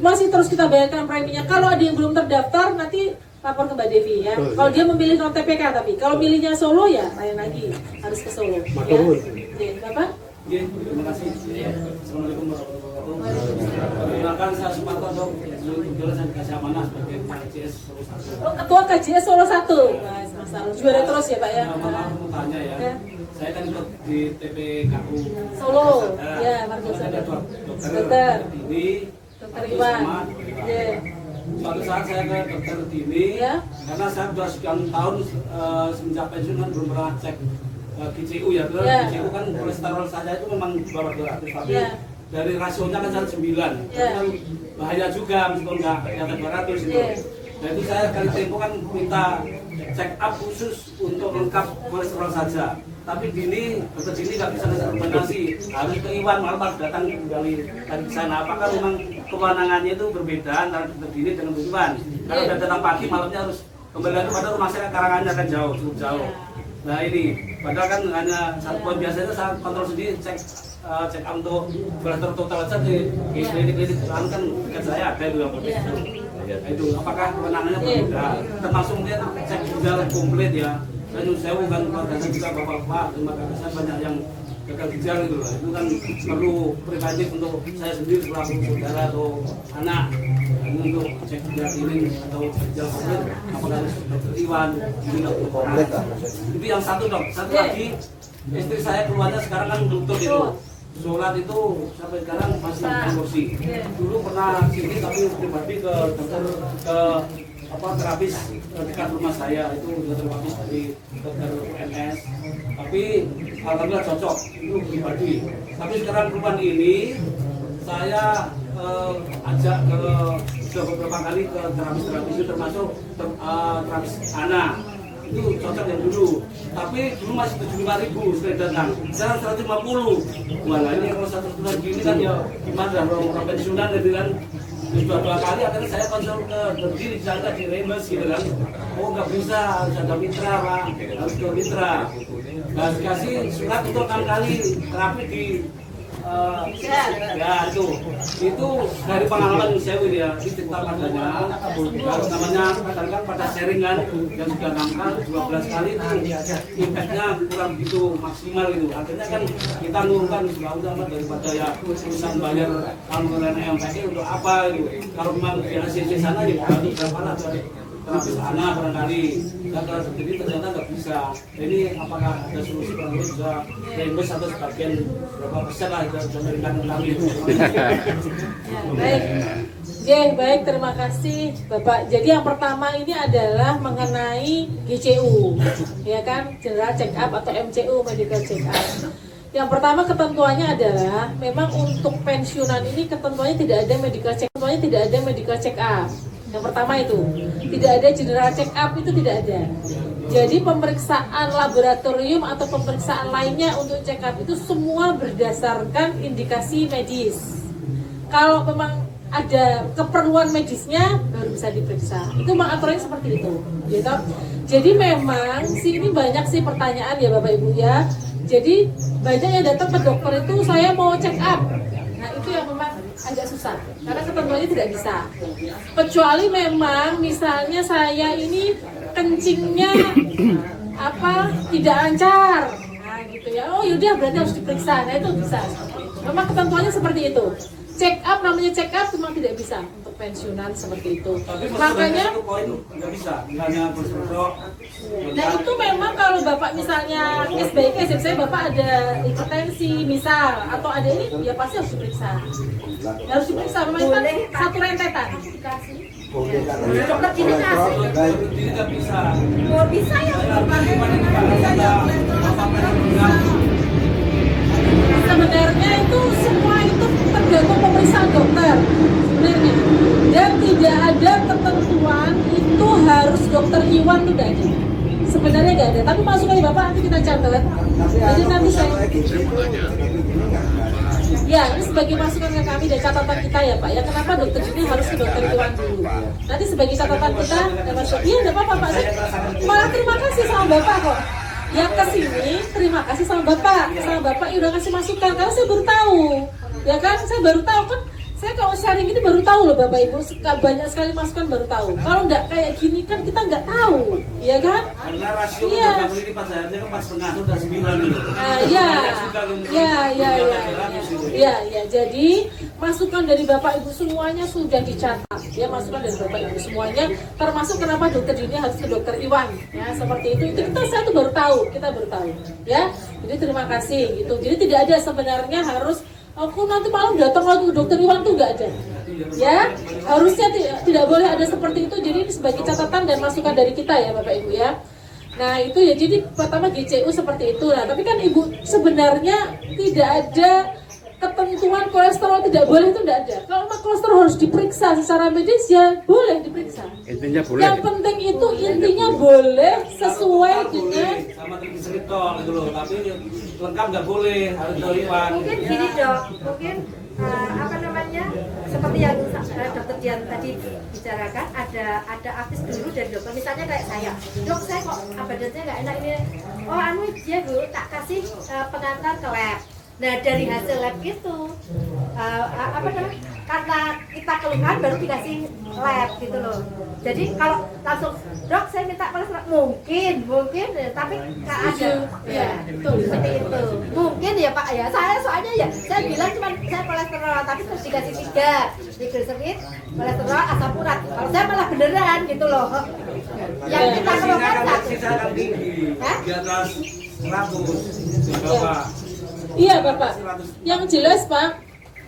Masih terus kita bayarkan preminya. Kalau ada yang belum terdaftar nanti lapor ke Mbak Devi ya. Kalau dia memilih non TPK tapi kalau milihnya Solo ya lain lagi harus ke Solo. Ya. Bapak? Terima kasih. Assalamualaikum warahmatullahi wabarakatuh. Perkenalkan saya Sumarto dok, jurusan Kasih Amanah sebagai KJS Solo 1. Oh, Ketua KJS Solo 1. Mas Arul juara terus ya Pak ya. Maaf mau tanya ya. Saya kan ikut di TPKU Solo. Ya, Margo ada dokter Dini, Dokter Iwan. Ya. Suatu saat saya ke dokter Dini karena saya sudah sekian tahun semenjak pensiun kan belum pernah cek GCU ya. GCU kan kolesterol saya itu memang di bawah 200 tapi dari rasionya kan 9. Kan bahaya juga meskipun nggak di atas 200 itu. Nah itu saya kali tempo kan minta check up khusus untuk lengkap kolesterol saja. Tapi Dini, dokter Dini nggak bisa ngasih rekomendasi, harus ke Iwan malam datang dari sana. Apakah memang kewenangannya itu berbeda antara dokter Dini dengan dokter Iwan? Kalau udah datang pagi malamnya harus kembali lagi pada rumah saya Karanganyar kan jauh, cukup jauh. Nah ini, padahal kan hanya satu poin biasanya saya kontrol sendiri check up untuk kolesterol total saja di klinik-klinik kan dekat saya ada itu yang berbeda. Itu apakah kewenangannya berbeda? Termasuk mungkin cek ginjal komplit ya. Dan saya bukan keluarga juga bapak-bapak, terima kasih banyak yang gagal ginjal gitu lah. Itu kan perlu preventif untuk saya sendiri selaku saudara atau anak. Ini untuk cek ginjal ini atau ginjal komplit, apakah harus dokter Iwan, ini dokter komplit. Itu yang satu dok. Satu lagi istri saya keluarnya sekarang kan lutut itu. Sholat itu sampai sekarang masih kursi. Dulu pernah sini tapi pribadi ke dokter terapis dekat rumah saya itu dokter terapis dari dokter MS. Tapi alhamdulillah cocok itu pribadi. Tapi sekarang perubahan ini saya ajak ke beberapa kali ke terapis itu termasuk terapis anak. Itu cocok yang dulu, tapi dulu masih 75.000 sekali datang, sekarang 150. Wah, nah ini kalau satu bulan gini kan ya gimana, orang pensiunan gitu kan. Dua kali akhirnya saya konsul ke berdiri di sana di Remes gitu kan. Oh nggak bisa, harus ada mitra Pak, harus ke mitra. Nah dikasih surat untuk 6 kali terapi di ya itu dari pengalaman saya ya, cerita padanya namanya kadang-kadang pada sharing kan, yang sudah 6 kali 12 kali itu impactnya kurang begitu maksimal gitu. Akhirnya kan kita nurunkan udah daripada ya urusan bayar anggaran MPK untuk apa gitu. Kalau memang di ACC sana ya berapa lah terapis anak barangkali, dan kalau sendiri ternyata nggak bisa. Ini apakah ada solusi kalau bisa reimburse atau sebagian berapa persen lah kita berikan kami? Ya, baik, terima kasih Bapak. Jadi yang pertama ini adalah mengenai GCU, ya kan, General Check Up atau MCU, Medical Check Up. Yang pertama ketentuannya adalah memang untuk pensiunan ini ketentuannya tidak ada medical check up. Yang pertama itu tidak ada general check up, itu tidak ada. Jadi pemeriksaan laboratorium atau pemeriksaan lainnya untuk check up itu semua berdasarkan indikasi medis. Kalau memang ada keperluan medisnya baru bisa diperiksa. Itu memang aturannya seperti itu, gitu. Jadi memang ini banyak sih pertanyaan ya Bapak Ibu ya. Jadi banyak yang datang ke dokter itu saya mau check up. Nah itu yang memang agak susah karena ketentuannya tidak bisa. Kecuali memang misalnya saya ini kencingnya tidak lancar, nah gitu ya. Oh yaudah berarti harus diperiksa. Nah itu bisa. Memang ketentuannya seperti itu. Check up namanya check up memang tidak bisa untuk pensiunan seperti itu. Makanya nggak bisa, hanya berserok. Nah itu memang kalau Bapak misalnya case by case, misalnya Bapak ada hipertensi misal atau ada ini, ya pasti harus diperiksa. Harus diperiksa, memang kan satu rentetan. Dokter gini kasih. Tidak bisa. Oh bisa ya. Sebenarnya itu semua itu tergantung pemeriksaan dokter sebenarnya, dan tidak ada ketentuan itu harus dokter Iwan itu tidak ada. Sebenarnya nggak ada, tapi masukan Bapak nanti kita catat. Jadi nanti saya ya ini sebagai masukan ke kami dan catatan kita ya Pak ya, kenapa dokter ini harus ke dokter Iwan dulu. Nanti sebagai catatan kita ya Mas. Iya nggak apa-apa Pak, saya malah terima kasih sama Bapak kok. Yang kesini terima kasih sama Bapak udah kasih masukan karena saya baru tahu, ya kan, saya baru tahu kan. Saya kalau sharing ini baru tahu loh Bapak Ibu, banyak sekali masukan baru tahu. Kalau nggak kayak gini kan kita nggak tahu, ya kan? Karena rasio ini pas akhirnya kan pas setengah sudah 9 gitu. Ya. Jadi masukan dari Bapak Ibu semuanya sudah dicatat. Ya, masukan dari Bapak Ibu semuanya, termasuk kenapa dokter ini harus ke dokter Iwan. Ya, seperti itu saya tuh baru tahu, kita baru tahu. Ya, jadi terima kasih gitu. Jadi tidak ada sebenarnya harus aku nanti malam datang lagi ke dokter Iwan, tuh nggak ada. Ya, harusnya tidak boleh ada seperti itu. Jadi ini sebagai catatan dan masukan dari kita ya Bapak Ibu ya. Nah itu ya, jadi pertama GCU seperti itu. Nah tapi kan Ibu sebenarnya tidak ada ketentuan kolesterol tidak boleh, itu tidak ada. Kalau kolesterol harus diperiksa secara medis ya boleh diperiksa. Intinya boleh. Yang penting itu intinya boleh sesuai dengan sama trigliseridol gitu loh, tapi lengkap nggak boleh, harus dari Iwan. Mungkin gini Dok, mungkin seperti yang Dokter Dian tadi bicarakan, ada artis dulu dari dokter, misalnya kayak saya, Dok saya kok badannya nggak enak ini, oh dia dulu tak kasih pengantar ke lab. Nah dari hasil lab itu karena kita keluhan baru dikasih lab gitu loh. Jadi kalau langsung Dok saya minta kolesterol mungkin tapi nggak ada ya seperti itu mungkin ya Pak ya. Saya soalnya ya saya bilang cuma saya kolesterol tapi terus dikasih 3 triglycerid, kolesterol, asam urat. Kalau saya malah beneran gitu loh. Yang kita keluhan satu. Di atas 100 Iya Bapak, yang jelas Pak,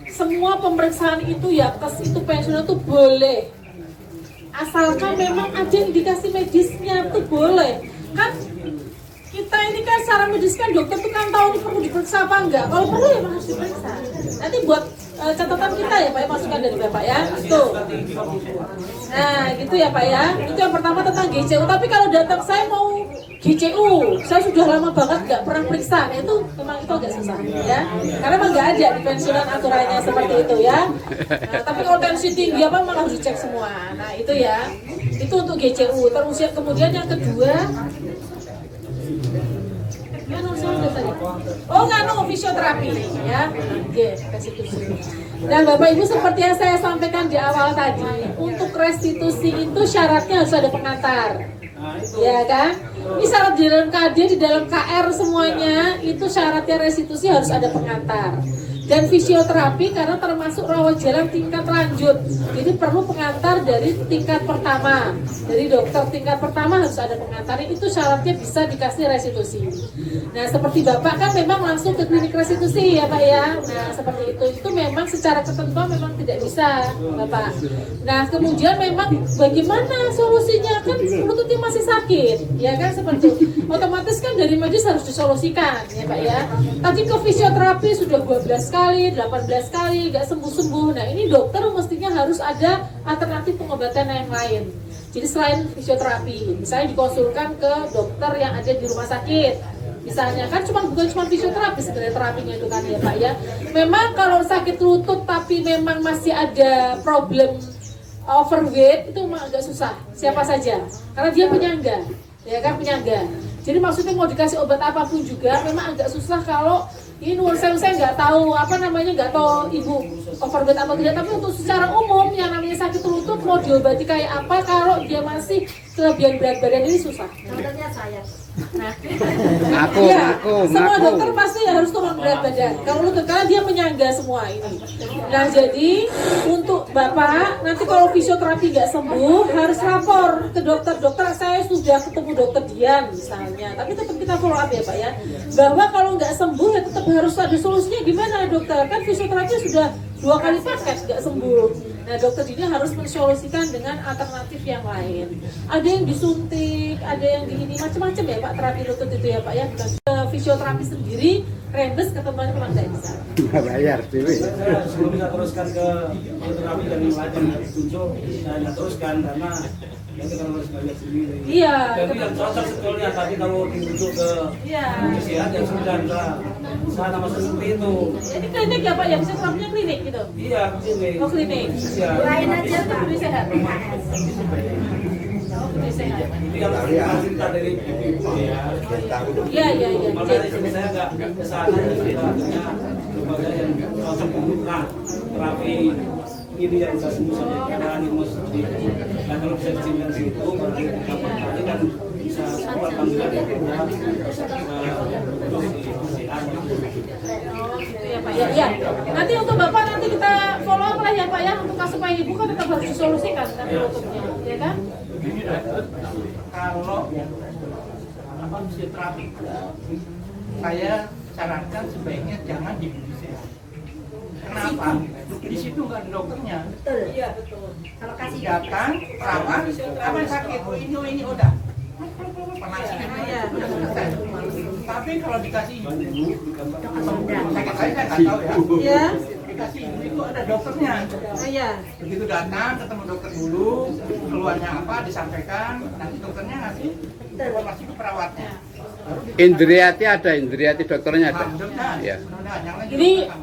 semua pemeriksaan itu ya tes itu pensiunan itu boleh, asalkan memang ada indikasi medisnya tuh boleh. Kan kita ini kan secara medis kan dokter tuh kan tahu ini perlu diperiksa apa enggak. Kalau perlu ya harus diperiksa. Nanti buat catatan kita ya Pak ya, masukan dari Bapak ya. Itu. Nah, gitu ya Pak ya. Itu yang pertama tentang GCU. Tapi kalau datang saya mau GCU, saya sudah lama banget nggak pernah periksa. Nah, itu memang itu agak susah ya. Karena memang nggak ada di pensiunan aturannya seperti itu ya. Nah, tapi kalau tensi tinggi apa memang harus dicek semua. Nah, itu ya. Itu untuk GCU. Terus kemudian yang kedua, oh nganu fisioterapi ya. Oke, restitusi. Dan Bapak Ibu seperti yang saya sampaikan di awal tadi, untuk restitusi itu syaratnya harus ada pengantar. Ya kan? Ini syarat di dalam KD, di dalam KR semuanya itu syaratnya restitusi harus ada pengantar. Dan fisioterapi karena termasuk rawat jalan tingkat lanjut, jadi perlu pengantar dari tingkat pertama. Dari dokter tingkat pertama harus ada pengantar, itu syaratnya bisa dikasih restitusi. Nah seperti Bapak kan memang langsung ke klinik restitusi ya Pak ya. Nah seperti itu memang secara ketentuan memang tidak bisa Bapak. Nah kemudian memang bagaimana solusinya, kan lututnya masih sakit ya kan, seperti itu. Otomatis kan dari medis harus disolusikan ya Pak ya. Tadi ke fisioterapi sudah 12 kali, 18 kali, nggak sembuh-sembuh. Nah ini dokter mestinya harus ada alternatif pengobatan yang lain. Jadi selain fisioterapi, misalnya dikonsulkan ke dokter yang ada di rumah sakit. Misalnya kan bukan cuma fisioterapi sebenarnya terapinya itu kan ya Pak ya. Memang kalau sakit lutut tapi memang masih ada problem overweight itu memang agak susah. Siapa saja, karena dia penyangga, ya kan penyangga. Jadi maksudnya mau dikasih obat apapun juga memang agak susah kalau ini saya nggak tahu nggak tahu ibu overweight apa tidak, tapi untuk secara umum yang namanya sakit lutut mau diobati kayak apa kalau dia masih kelebihan berat badan ini susah. Contohnya saya. Nah, Aku. semua dokter pasti harus turun berat badan. Kalau lutut karena dia menyangga semua ini. Nah jadi untuk Bapak nanti kalau fisioterapi nggak sembuh harus lapor ke dokter. Dokter saya sudah ketemu dokter Dian misalnya, tapi tetap kita follow up ya Pak ya. Bahwa kalau nggak sembuh ya tetap harus ada solusinya gimana dokter? Kan fisioterapi sudah 2 kali paket nggak sembuh. Nah dokter ini harus mensolusikan dengan alternatif yang lain. Ada yang disuntik, ada yang di ini macam-macam ya Pak terapi lutut itu ya Pak ya. Bukan fisioterapi sendiri, rembes ketemuannya memang tidak bisa. Nggak bayar dewe. Sebelum kita teruskan ke fisioterapi dan yang lain yang muncul, saya teruskan karena nanti kalau harus belajar sendiri. Iya. Jadi yang cocok sebetulnya tadi kalau dirujuk ke sehat yang sudah sana masuk seperti itu. Ini klinik ya Pak ya, fisioterapinya klinik gitu. Iya, klinik. Oh klinik. Iya. Lain aja Pak. Budi sehat. Budi sehat. Itu yang cerita dari ibu ya. Iya. Makanya saya nggak kesana kita artinya lembaga yang cocok untuk terapi ini yang bisa sembuh sampai karena animus di. Nah kalau bisa disimpan di situ, berarti nanti kan bisa semua panggilan yang sehat. Ya Pak ya. Nanti untuk Bapak nanti kita follow up lah ya Pak ya, untuk supaya ibu kan tetap harus disolusikan tapi lututnya, ya kan? Kalau fisioterapi, saya sarankan sebaiknya jangan di Budi Sehat. Kenapa? Di situ nggak ada dokternya. Betul. Iya betul. Kalau kasih Datang perawat, apa yang sakit? Ini udah. Penasihatnya udah selesai. Tapi kalau dikasih sakit saya nggak tahu ya. Iya. Dikasih itu ada dokternya. Iya. Begitu datang ketemu dokter dulu, keluarnya apa disampaikan, nanti dokternya ngasih informasi ke perawatnya. Indriati ada, Indriati dokternya ada. Ya.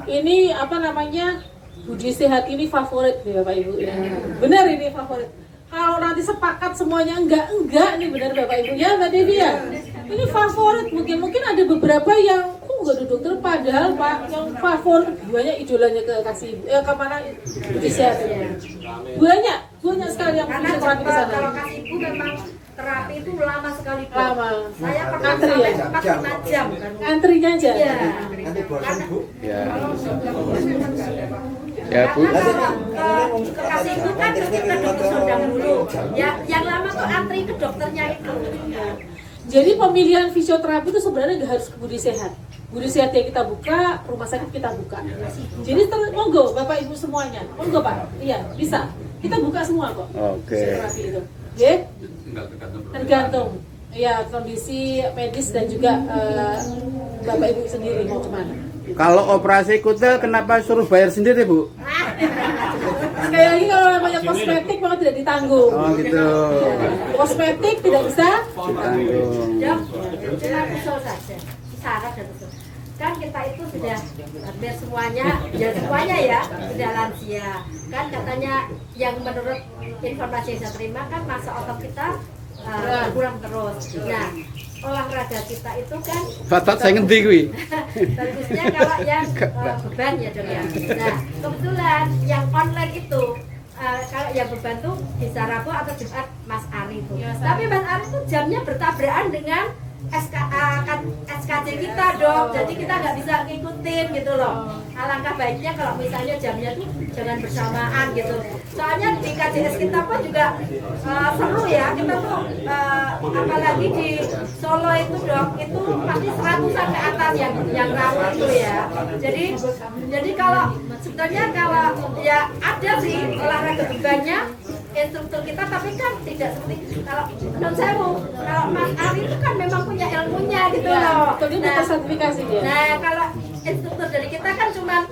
Ini apa namanya, Budi Sehat ini favorit nih Bapak Ibu ya. Benar ini favorit. Kalau nanti sepakat semuanya enggak nih benar Bapak Ibu ya Mbak Devi ya. Ini favorit, mungkin ada beberapa yang nggak ada dokter padahal Pak yang favorit banyak idolanya ke mana Budi Sehat ya. Banyak sekali yang karena terapi ke sana. kalau kasih ibu memang terapi itu lama sekali. Lama. Saya pernah Antri sampai ya? 4-5 jam kan. Antrinya aja. Iya. Ya. Ya Bu. Kalau ke kasih ibu kan mesti ke dokter Sondang dulu. Ya, yang lama tuh antri ke dokternya itu. Jadi pemilihan fisioterapi itu sebenarnya nggak harus ke Budi Sehat. Budi Sehat yang kita buka, rumah sakit kita buka. Jadi monggo Bapak Ibu semuanya, monggo Pak. Iya bisa. Kita buka semua kok. Oke. Fisioterapi itu. Ya? Tergantung. ya kondisi medis dan juga Bapak Ibu sendiri mau kemana. Kalau operasi kutil kenapa suruh bayar sendiri, Bu? Sekali lagi kalau namanya kosmetik maka tidak ditanggung. Oh gitu. Ya, kosmetik tidak bisa Ditanggung. Dok, cuma usul saja, syarat dan usul. Kan kita itu sudah hampir semuanya ya, sudah lansia. Kan katanya yang menurut informasi yang saya terima kan masa otot kita kurang terus. Nah, olahraga kita itu kan Batat saya ngendi kuwi. bagusnya kalau yang beban ya Dok ya. Nah, kebetulan yang online itu kalau yang beban tuh bisa Rabu atau Jumat Mas Ari itu. Tapi Mas Ari itu jamnya bertabrakan dengan SKJ kita Dok, jadi kita nggak bisa ngikutin gitu loh. Alangkah baiknya kalau misalnya jamnya tuh jangan bersamaan gitu. Soalnya di KJS kita pun juga seru ya, kita tuh apalagi di Solo itu Dok, itu pasti 100-an ke atas yang ramai itu ya. Jadi kalau sebenarnya kalau ya ada sih olahraga bebannya instruktur kita, tapi kan tidak seperti kalau non sewu, kalau Mas Ari itu kan memang punya ilmunya gitu loh. Nah, sertifikasi dia. Nah, kalau instruktur dari kita kan cuma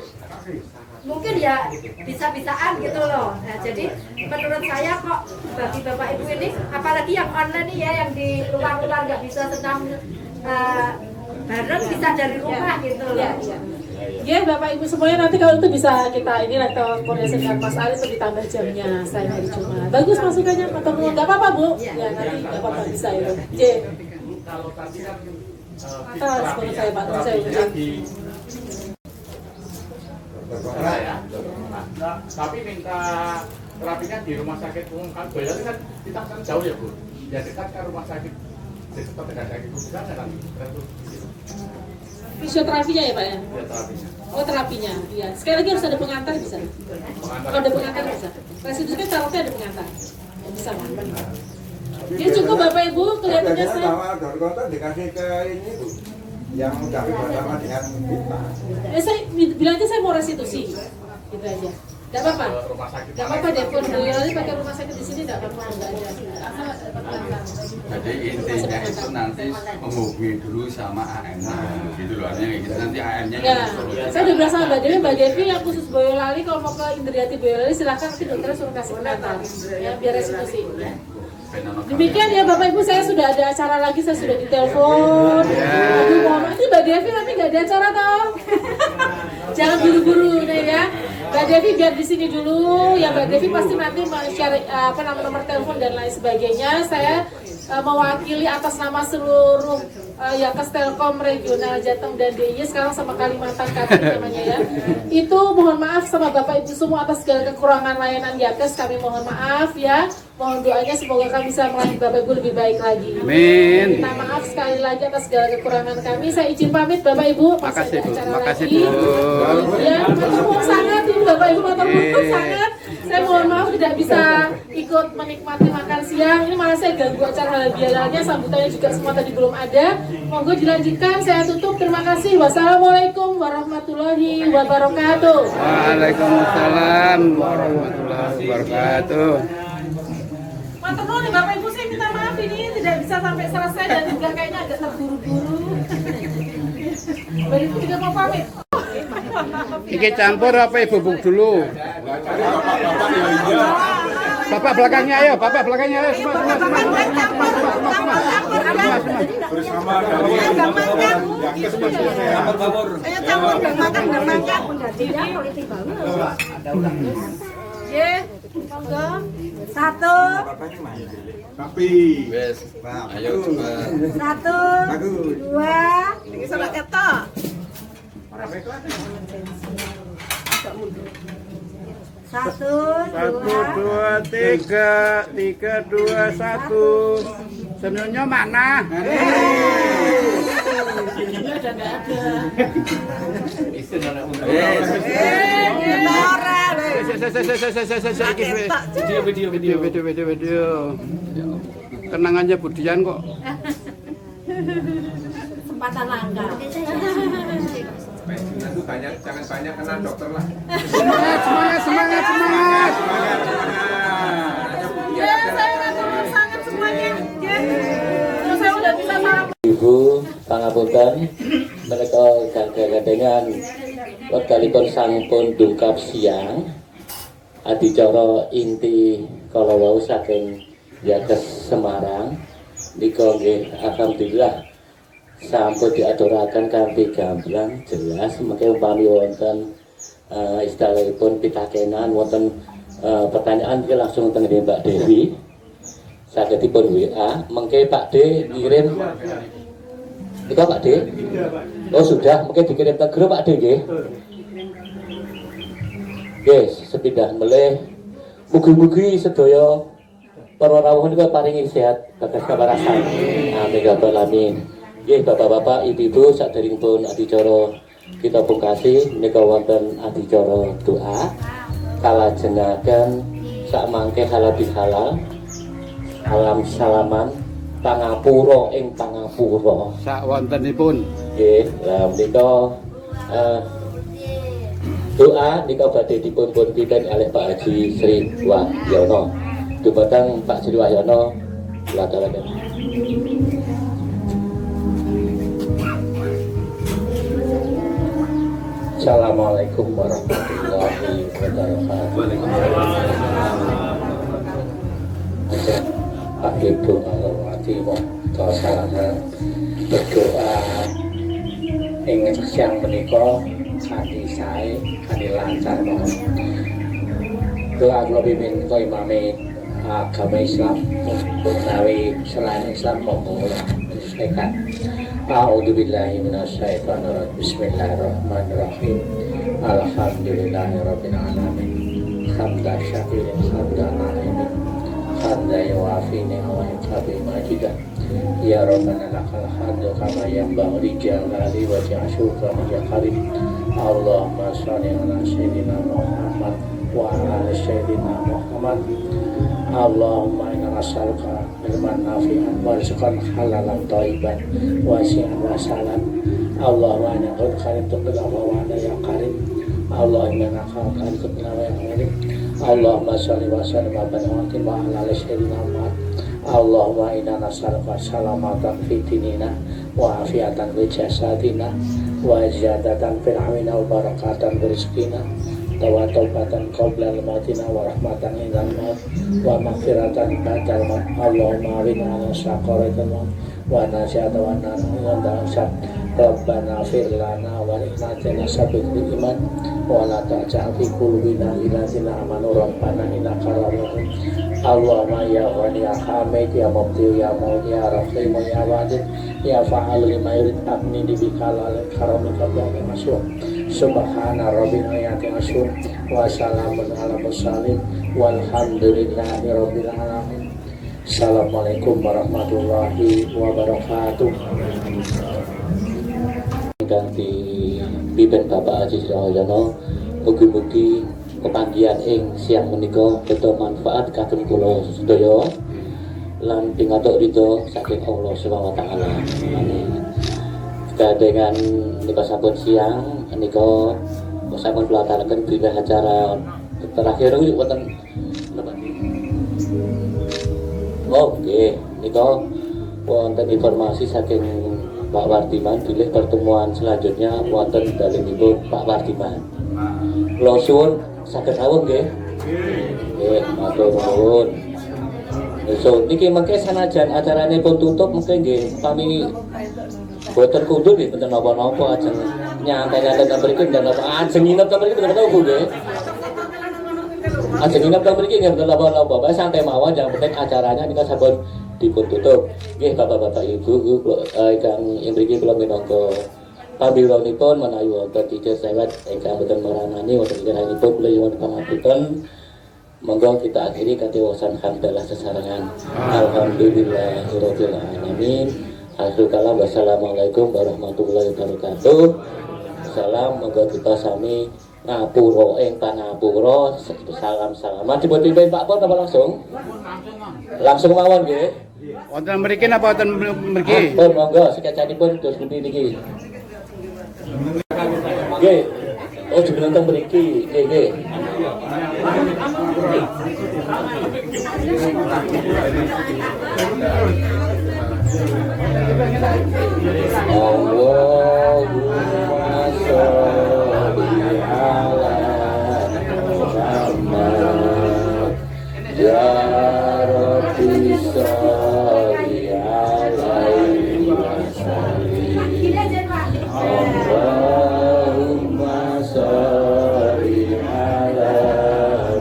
mungkin ya bisa-bisaan gitu loh. Nah, jadi menurut saya kok bagi Bapak Ibu ini, apalagi yang online nih ya, yang di luar-luar nggak bisa senam bareng, bisa dari rumah gitu loh. Ya Bapak Ibu semuanya, nanti kalau itu bisa kita inilah koordinasi dengan Mas Ari untuk ditambah jamnya saya hari Jumat. Bagus masukannya atau nggak apa-apa Bu? Ya nanti nggak apa-apa bisa itu. J. Kalau tadi kan Seperti saya Pak, saya ucap. Tapi minta terapinya di rumah sakit umum kan bayarnya kan kita kan jauh ya Bu. Ya dekat kan rumah sakit dekat dengan sakit itu bisa nggak nanti? Fisioterapinya ya Pak ya? Ya terapinya. Oh terapinya, iya. Sekali lagi harus ada pengantar bisa. Kalau ada pengantar bisa. Residu kan syaratnya ada pengantar. Ya, bisa Pak. Jadi cukup Bapak Ibu kelihatannya saya. Dari kota dikasih ke ini Bu, yang udah bersama dengan kita. Saya bilang aja saya mau restitusi, gitu aja. Gak apa-apa. Gak apa-apa deh. Pun Boyolali pakai rumah sakit di sini gak apa-apa, nggak ada. Asal dapat pengantar. Jadi intinya itu nanti menghubungi dulu sama AM-nya gitu loh, artinya kayak gitu nanti AM-nya Ya, saya udah bilang sama Mbak Devi yang khusus Boyolali, kalau mau ke Indriati Boyolali silahkan nanti dokternya suruh kasih pengantar, ya biar restitusi. Demikian ya Bapak Ibu, saya sudah ada acara lagi, saya sudah ditelepon. Aduh mohon maaf, ini Mbak Devi tapi nggak ada acara toh. Jangan buru-buru nih ya. Mbak Devi biar di sini dulu. Ya Mbak Devi pasti nanti share nomor telepon dan lain sebagainya. Saya mewakili atas nama seluruh Yankes Telkom Regional Jateng dan DIY sekarang sama Kalimantan Kati namanya ya. Itu mohon maaf sama Bapak Ibu semua atas segala kekurangan layanan Yankes, kami mohon maaf ya. Mohon doanya semoga kami bisa melayani Bapak Ibu lebih baik lagi. Amin. Minta maaf sekali lagi atas segala kekurangan kami. Saya izin pamit Bapak Ibu. Makasih Bu. Makasih lagi. Bu. Ya, matur sangat ini Bapak Ibu, matur sangat. Saya mohon maaf tidak bisa ikut menikmati makan siang. Ini malah saya ganggu acara halal bihalalnya, sambutannya juga semua tadi belum ada. Monggo dilanjutkan, saya tutup. Terima kasih. Wassalamualaikum warahmatullahi wabarakatuh. Waalaikumsalam warahmatullahi wabarakatuh. Matur nuwun nih Bapak Ibu, saya minta maaf ini tidak bisa sampai selesai dan juga kayaknya agak terburu-buru. Bapak Ibu juga mau pamit. Iki campur apa Ibu bubuk dulu? Bapak belakangnya ayo, Bapak belakangnya ayo semua. Bersama dari Yankes Ayo campur bermakan. Tidak politik banget. Ye, monggo. Satu, Tapi Wes, ayo coba. satu, dua, Ini salah ketok. satu, Satu, dua. dua, tiga, tiga, dua, satu. Senyumnya mana? Ini udah nggak ada. Video. Kenangannya Budian kok. Kesempatan langka. Nanti banyak, jangan banyak kena dokter lah. Semangat. Ya, saya sangat semuanya. Ya. Terus saya pangapunten mereka gagadengan wektalipun sampun dungkap siang adicara inti kala wau saking Yates Semarang nika nggih alhamdulillah sampun diaturaken kanthi gamblang jelas mengke umpami wonten istilahipun pitakenan wonten pertanyaan iki langsung teng Mbak Dewi sagedipun WA mengke Pak D ngirim nika Pak D oh sudah mengke dikirim teng grup Pak D nggih guys sepindah melih mugi-mugi sedaya para rawuh niku paringi sehat bagas kaparasan amin ya rabbal alamin nggih bapak-bapak ibu-ibu saderengipun adicara kita pungkasi menika wonten adicara doa kalajengaken sakmangke halal bihalal salam salaman pangapura ing pangapura sak wontenipun nggih lah menika doa nika badhe dipun pimpin oleh Pak Haji Sri Wahyono dumateng Pak Sri Wahyono kula aturaken. Assalamualaikum warahmatullahi wabarakatuh. Pak Ibu ngalawati moga sarana berdoa ing siang menika kanthi sae kanthi lancar mawon. Doa kula pimpin kaya imame agama Islam utawi selain Islam monggo sekat. A'udzubillahi minasyaitonir rajim. Bismillahirrahmanirrahim. Alhamdulillahirabbil alamin. Hamdan syakirin hamdan na'imin. Hamdan yuwafi ni'amahu yukafi majidah. Ya Rabbana lakal hamdu kama yanbaghi li jalali wajhi syukrika ya karim. Allahumma shalli ala sayyidina Muhammad wa ala sayyidina Muhammad. Allahumma inna nas'aluka ilman nafi'an wa rizqan halalan thayyiban wa si'an wa salam. Allahumma inna karim tuqil wa ana ya karim. Allahumma inna karim tuqil wa ya karim. Allahumma shalli wa sallim wa barik wa ala sayyidina Muhammad. Allahumma inna nas'aluka salamatan fi dinina wa afiatan fi jasadina wa ziyadatan fil ilmi wa barakatan fi rizqina wa taubatan qabla al-mautina wa rahmatan indal maut wa maghfiratan ba'dal maut. Allahumma inna nas'aluka wa nas'aluka wa nas'aluka Rabbana fir lana wa lana sabiqul iman wa la ta'jal fi qulubina illazina amanu rabbana innaka rahim. Allahumma ya ghani ya hamid ya mubdi ya mu'ti ya rahim ya wadid ya fa'al lima yurid abni bikala karamika ya masyur. Subhana rabbina ya masyur wa salamun ala mursalin walhamdulillahi rabbil alamin. Assalamualaikum warahmatullahi wabarakatuh. Ganti pimpin Bapak Haji Sri Wahyono mugi-mugi kepanggihan ing siang menika beto manfaat kagem kula sedaya lan pingatuk ridho saking Allah Subhanahu wa taala. Amin. Kadengan nika sampun siang nika sampun kula aturaken bilih acara terakhir iki wonten oh nggih nika wonten informasi saking Pak Wardiman bilih pertemuan selanjutnya wonten dalemipun Pak Wardiman. Kula suwun saged rawuh nggih. Nggih, matur nuwun. So niki mengke sanajan acarane pun tutup mengke nggih pami boten kundur nggih mboten napa-napa ajeng nyantai-nyantai ta mriki ndak napa ajeng nginep ta mriki mboten napa nggih. Ajeng nginep ta mriki nggih mboten napa-napa. Bae santai mawon yang penting acaranya nika sampun dipun tutup. Nggih Bapak-bapak Ibu ingkang mriki kula minangka pambiwanipun menawi wonten titik sewet ingkang boten marani wonten kirangipun kula nyuwun pangapunten. Monggo kita akhiri kanthi wasan hamdalah sesarengan. Alhamdulillahirabbil alamin. Akhirul kalam wassalamualaikum warahmatullahi wabarakatuh. Salam monggo kita sami ngapura ing pangapura salam-salaman dipun pimpin Pak Pon apa langsung? Langsung mawon nggih. Wonten mriki napa wonten mriki? Pun monggo sekecanipun dos pundi niki. Nggih. Oh jenengan teng mriki. Nggih. Allahumma sholli ala Muhammad ya Rabbi sholli alaihi wasallim. Allahumma sholli ala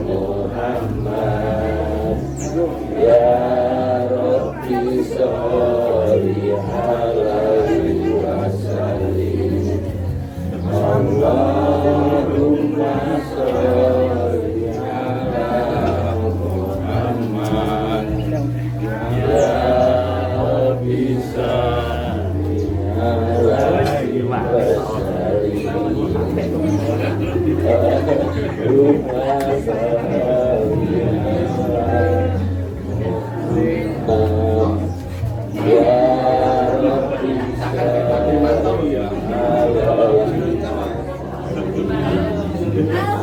Muhammad ya Rabbi sholli alaihi wasallim. Allahumma sholli ala Muhammad ya Rabbi sholli alaihi wasallim. Allahumma sholli ala Muhammad ya Rabbi sholli alaihi wasallam.